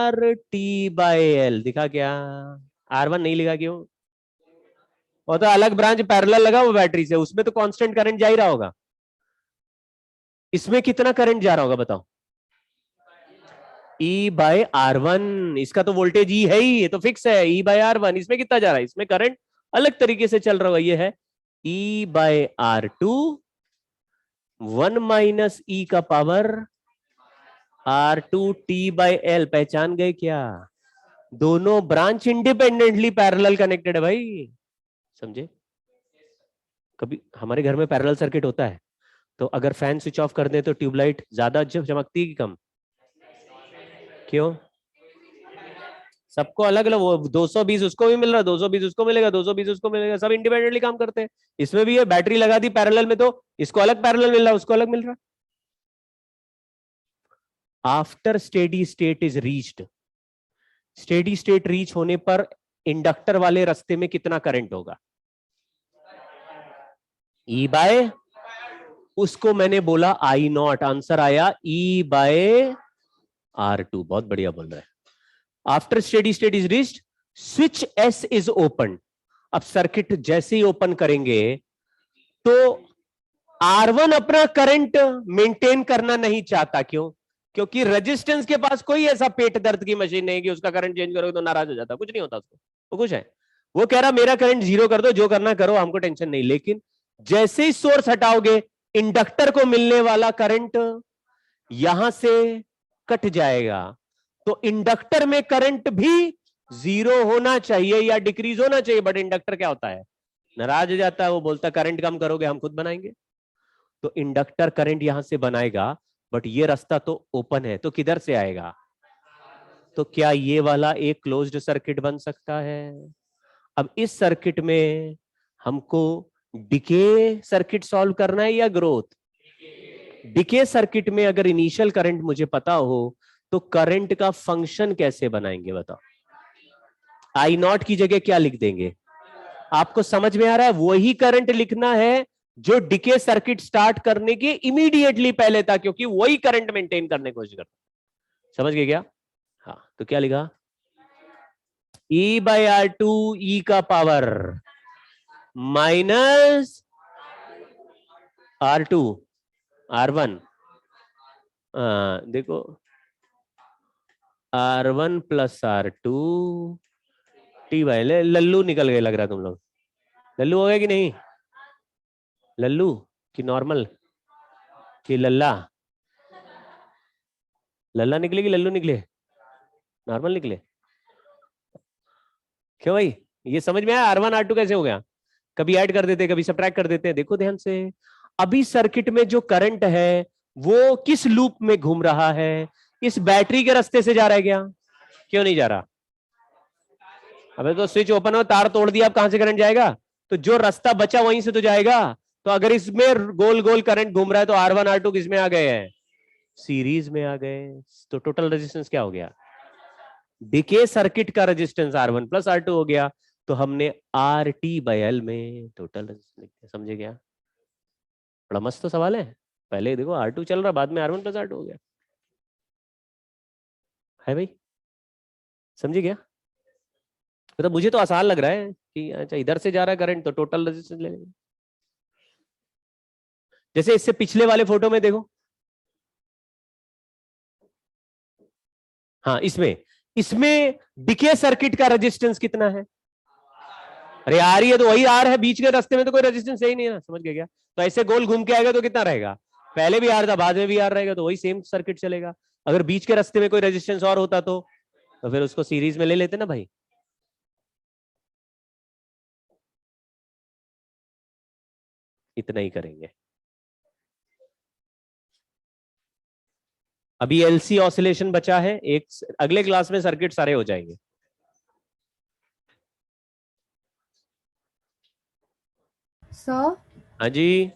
RT/L। दिखा क्या? R1 नहीं लिखा क्यों? और तो अलग ब्रांच पैरेलल लगा वो बैटरी से, उसमें तो कांस्टेंट करंट जा ही रहा होगा। इसमें कितना करंट जा रहा होगा बताओ? E/R1। इसका तो वोल्टेज E है ही, ये तो फिक्स है। E/R1। इसमें कितना जा रहा है? इसमें करंट अलग तरीके से चल रहा होगा। ये है E/R2 1 माइनस E का पावर R2T/L। पहचान गए क्या? दोनों ब्रांच इंडिपेंडेंटली पैरेलल कनेक्टेड है भाई, समझे? कभी हमारे घर में पैरेलल सर्किट होता है तो अगर फैन स्विच ऑफ कर दे तो ट्यूबलाइट ज्यादा चमकती है कि कम? क्यों? सबको अलग अलग, वो 220 उसको भी मिल रहा है, 220 उसको मिलेगा, 220 उसको मिलेगा, सब इंडिपेंडेंटली काम करते हैं। इसमें भी ये बैटरी लगा दी पैरेलल में तो इसको अलग पैरेलल मिल रहा है, उसको अलग मिल रहा है। After steady state is reached, steady state reach होने पर इंडक्टर वाले रास्ते में कितना करंट होगा? E/, उसको मैंने बोला I0। आंसर आया E/R2। बहुत बढ़िया बोल रहे हैं। After steady state is reached, switch S is open. अब सर्किट जैसे ही ओपन करेंगे तो R1 अपना करंट मेंटेन करना नहीं चाहता। क्यों? क्योंकि रेजिस्टेंस के पास कोई ऐसा पेट दर्द की मशीन नहीं कि उसका करंट चेंज करोगे तो नाराज हो जाता, कुछ नहीं होता उसको, वो खुश है। वो कह रहा मेरा करंट 0 कर दो, जो करना करो, हमको टेंशन नहीं। लेकिन जैसे ही सोर्स हटाओगे इंडक्टर को मिलने वाला करंट यहां से कट जाएगा। तो इंडक्टर में करंट भी 0 होना चाहिए या डिक्रीज होना चाहिए। बट इंडक्टर क्या होता है? नाराज हो जाता है, वो बोलता करंट कम करोगे हम खुद बनाएंगे। तो इंडक्टर करंट यहां से बनाएगा, बट ये रास्ता तो ओपन है, तो किधर से आएगा? तो क्या ये वाला एक क्लोज्ड सर्किट बन सकता है? अब इस सर्किट में हमको डिके सर्किट सॉल्व करना है या ग्रोथ? डिके सर्किट में अगर इनिशियल करंट मुझे पता हो तो करंट का फंक्शन कैसे बनाएंगे बताओ? आई नॉट की जगह क्या लिख देंगे? आपको समझ में आ रहा है? वही करंट लिखना है जो डिके सर्किट स्टार्ट करने के इमीडिएटली पहले था, क्योंकि वही करंट मेंटेन करने की कोशिश करता। समझ गए क्या? हाँ, तो क्या लिखा? E/R2 E का पावर माइनस R2 R1, देखो R1 plus R2 T bye Lallu निकल गए लग रहा है तुम लोग। लल्लू हो गया कि नहीं? लल्लू कि नॉर्मल कि लल्ला? लल्ला निकले कि लल्लू निकले? नॉर्मल निकले? क्यों भाई, ये समझ में आया R1 R2 कैसे हो गया? कभी ऐड कर देते कभी सब्ट्रैक्ट कर देते हैं। देखो ध्यान से, अभी सर्किट में जो करंट है वो किस लूप में घूम रहा है? इस बैटरी के रास्ते से जा रहा है क्या? क्यों नहीं जा रहा? अबे तो स्विच ओपन हो, तार तोड़ दिया, अब कहां से करंट जाएगा? तो जो रास्ता बचा वहीं से तो जाएगा। तो अगर इसमें गोल गोल करंट घूम रहा है तो R1 R2 किस में आ गए हैं? सीरीज में आ गए। तो टोटल रेजिस्टेंस क्या हो गया? डिके सर्किट का रेजिस्टेंस R1 प्लस R2 हो गया। तो हमने RT/L में टोटल रेजिस्टेंस लिख दिया। समझे क्या? बड़ा मस्त तो सवाल है। पहले देखो R2 चल रहा, बाद में R1 प्लस R2 हो गया है भाई। समझे क्या? तो मुझे तो आसान लग रहा है कि अच्छा इधर से जा रहा है करंट तो टोटल रेजिस्टेंस ले लेंगे। जैसे इससे पिछले वाले फोटो में देखो, हाँ इसमें इसमें डिके सर्किट का रेजिस्टेंस कितना है? अरे आ रही है तो वही आर है, बीच के रास्ते में तो कोई रेजिस्टेंस है ही नहीं है ना। समझ गए क्या? तो ऐसे गोल घूम के आएगा तो कितना रहेगा? पहले भी आर था, बाद में भी आर रहेगा, तो वही सेम सर्किट चलेगा। अगर बीच के रास्ते में कोई रेजिस्टेंस और होता तो फिर उसको सीरीज में ले लेते ना भाई। इतना ही करेंगे। अभी एलसी ऑसिलेशन बचा है एक, अगले क्लास में सर्किट सारे हो जाएंगे। सर हाँ जी।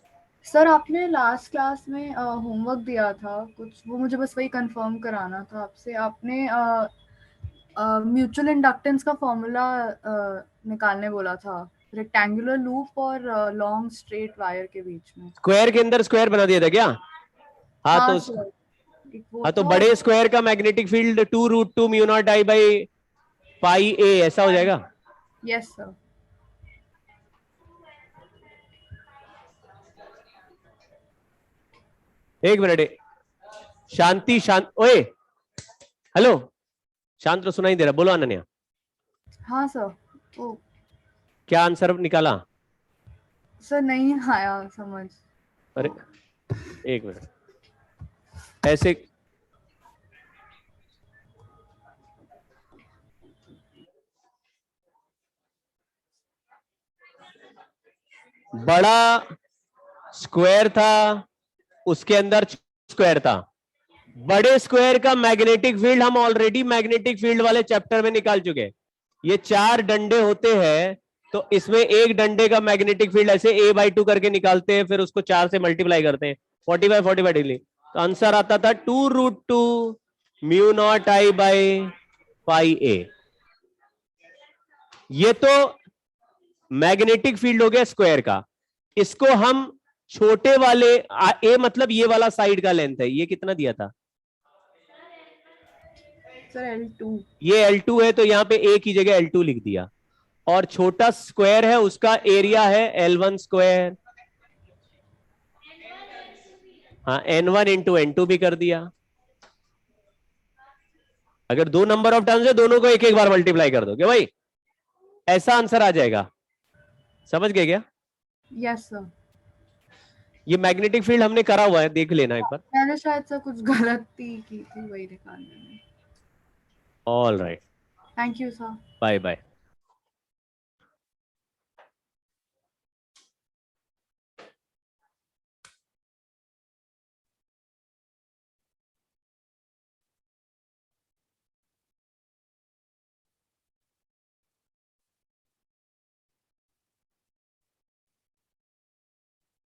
सर आपने लास्ट क्लास में होमवर्क दिया था कुछ, वो मुझे बस वही कंफर्म कराना था आपसे। आपने म्यूचुअल इंडक्टेंस का फॉर्मूला निकालने बोला था, रेक्टेंगुलर लूप और लॉन्ग स्ट्रेट वायर के बीच में। स्क्वायर के अंदर स्क्वायर बना दिया था क्या? हाँ हाँ तो सर, एक वो हाँ तो था। बड़े स्क्वायर का magnetic field 2√2 mu naught I by pi A ऐसा हो जाएगा। Yes sir. एक मिनट, शांति शांत, ओए हेलो, शांत तो सुनाई दे रहा, बोलो अनन्या। हाँ सर। ओ क्या आंसर निकाला? सर नहीं आया समझ। अरे एक मिनट, ऐसे बड़ा स्क्वायर था, उसके अंदर स्क्वायर था। बड़े स्क्वायर का मैग्नेटिक फील्ड हम ऑलरेडी मैग्नेटिक फील्ड वाले चैप्टर में निकाल चुके हैं। ये 4 डंडे होते हैं, तो इसमें एक डंडे का मैग्नेटिक फील्ड ऐसे A/2 करके निकालते हैं, फिर उसको 4 से मल्टीप्लाई करते हैं 45 डिग्री। तो आंसर आता था 2√2 mu naught I by pi A. ये तो मैग्नेटिक फील्ड हो गया स्क्वायर का। इसको हम छोटे वाले ए मतलब ये वाला साइड का लेंथ है, ये कितना दिया था सर L2। ये L2 है, तो यहाँ पे ए की जगह L2 लिख दिया। और छोटा स्क्वायर है उसका एरिया है L1 स्क्वायर, हाँ N1 इंटू N2 भी कर दिया। अगर 2 नंबर ऑफ टर्म्स है दोनों को एक एक बार मल्टीप्लाई कर दोगे भाई, ऐसा आंसर आ जाएगा। समझ गए क्या? Yes sir. ये मैग्नेटिक फील्ड हमने करा हुआ है, देख लेना एक बार। मैंने शायद से कुछ गलती की थी वही निकालने में। All right, thank you sir. Bye bye.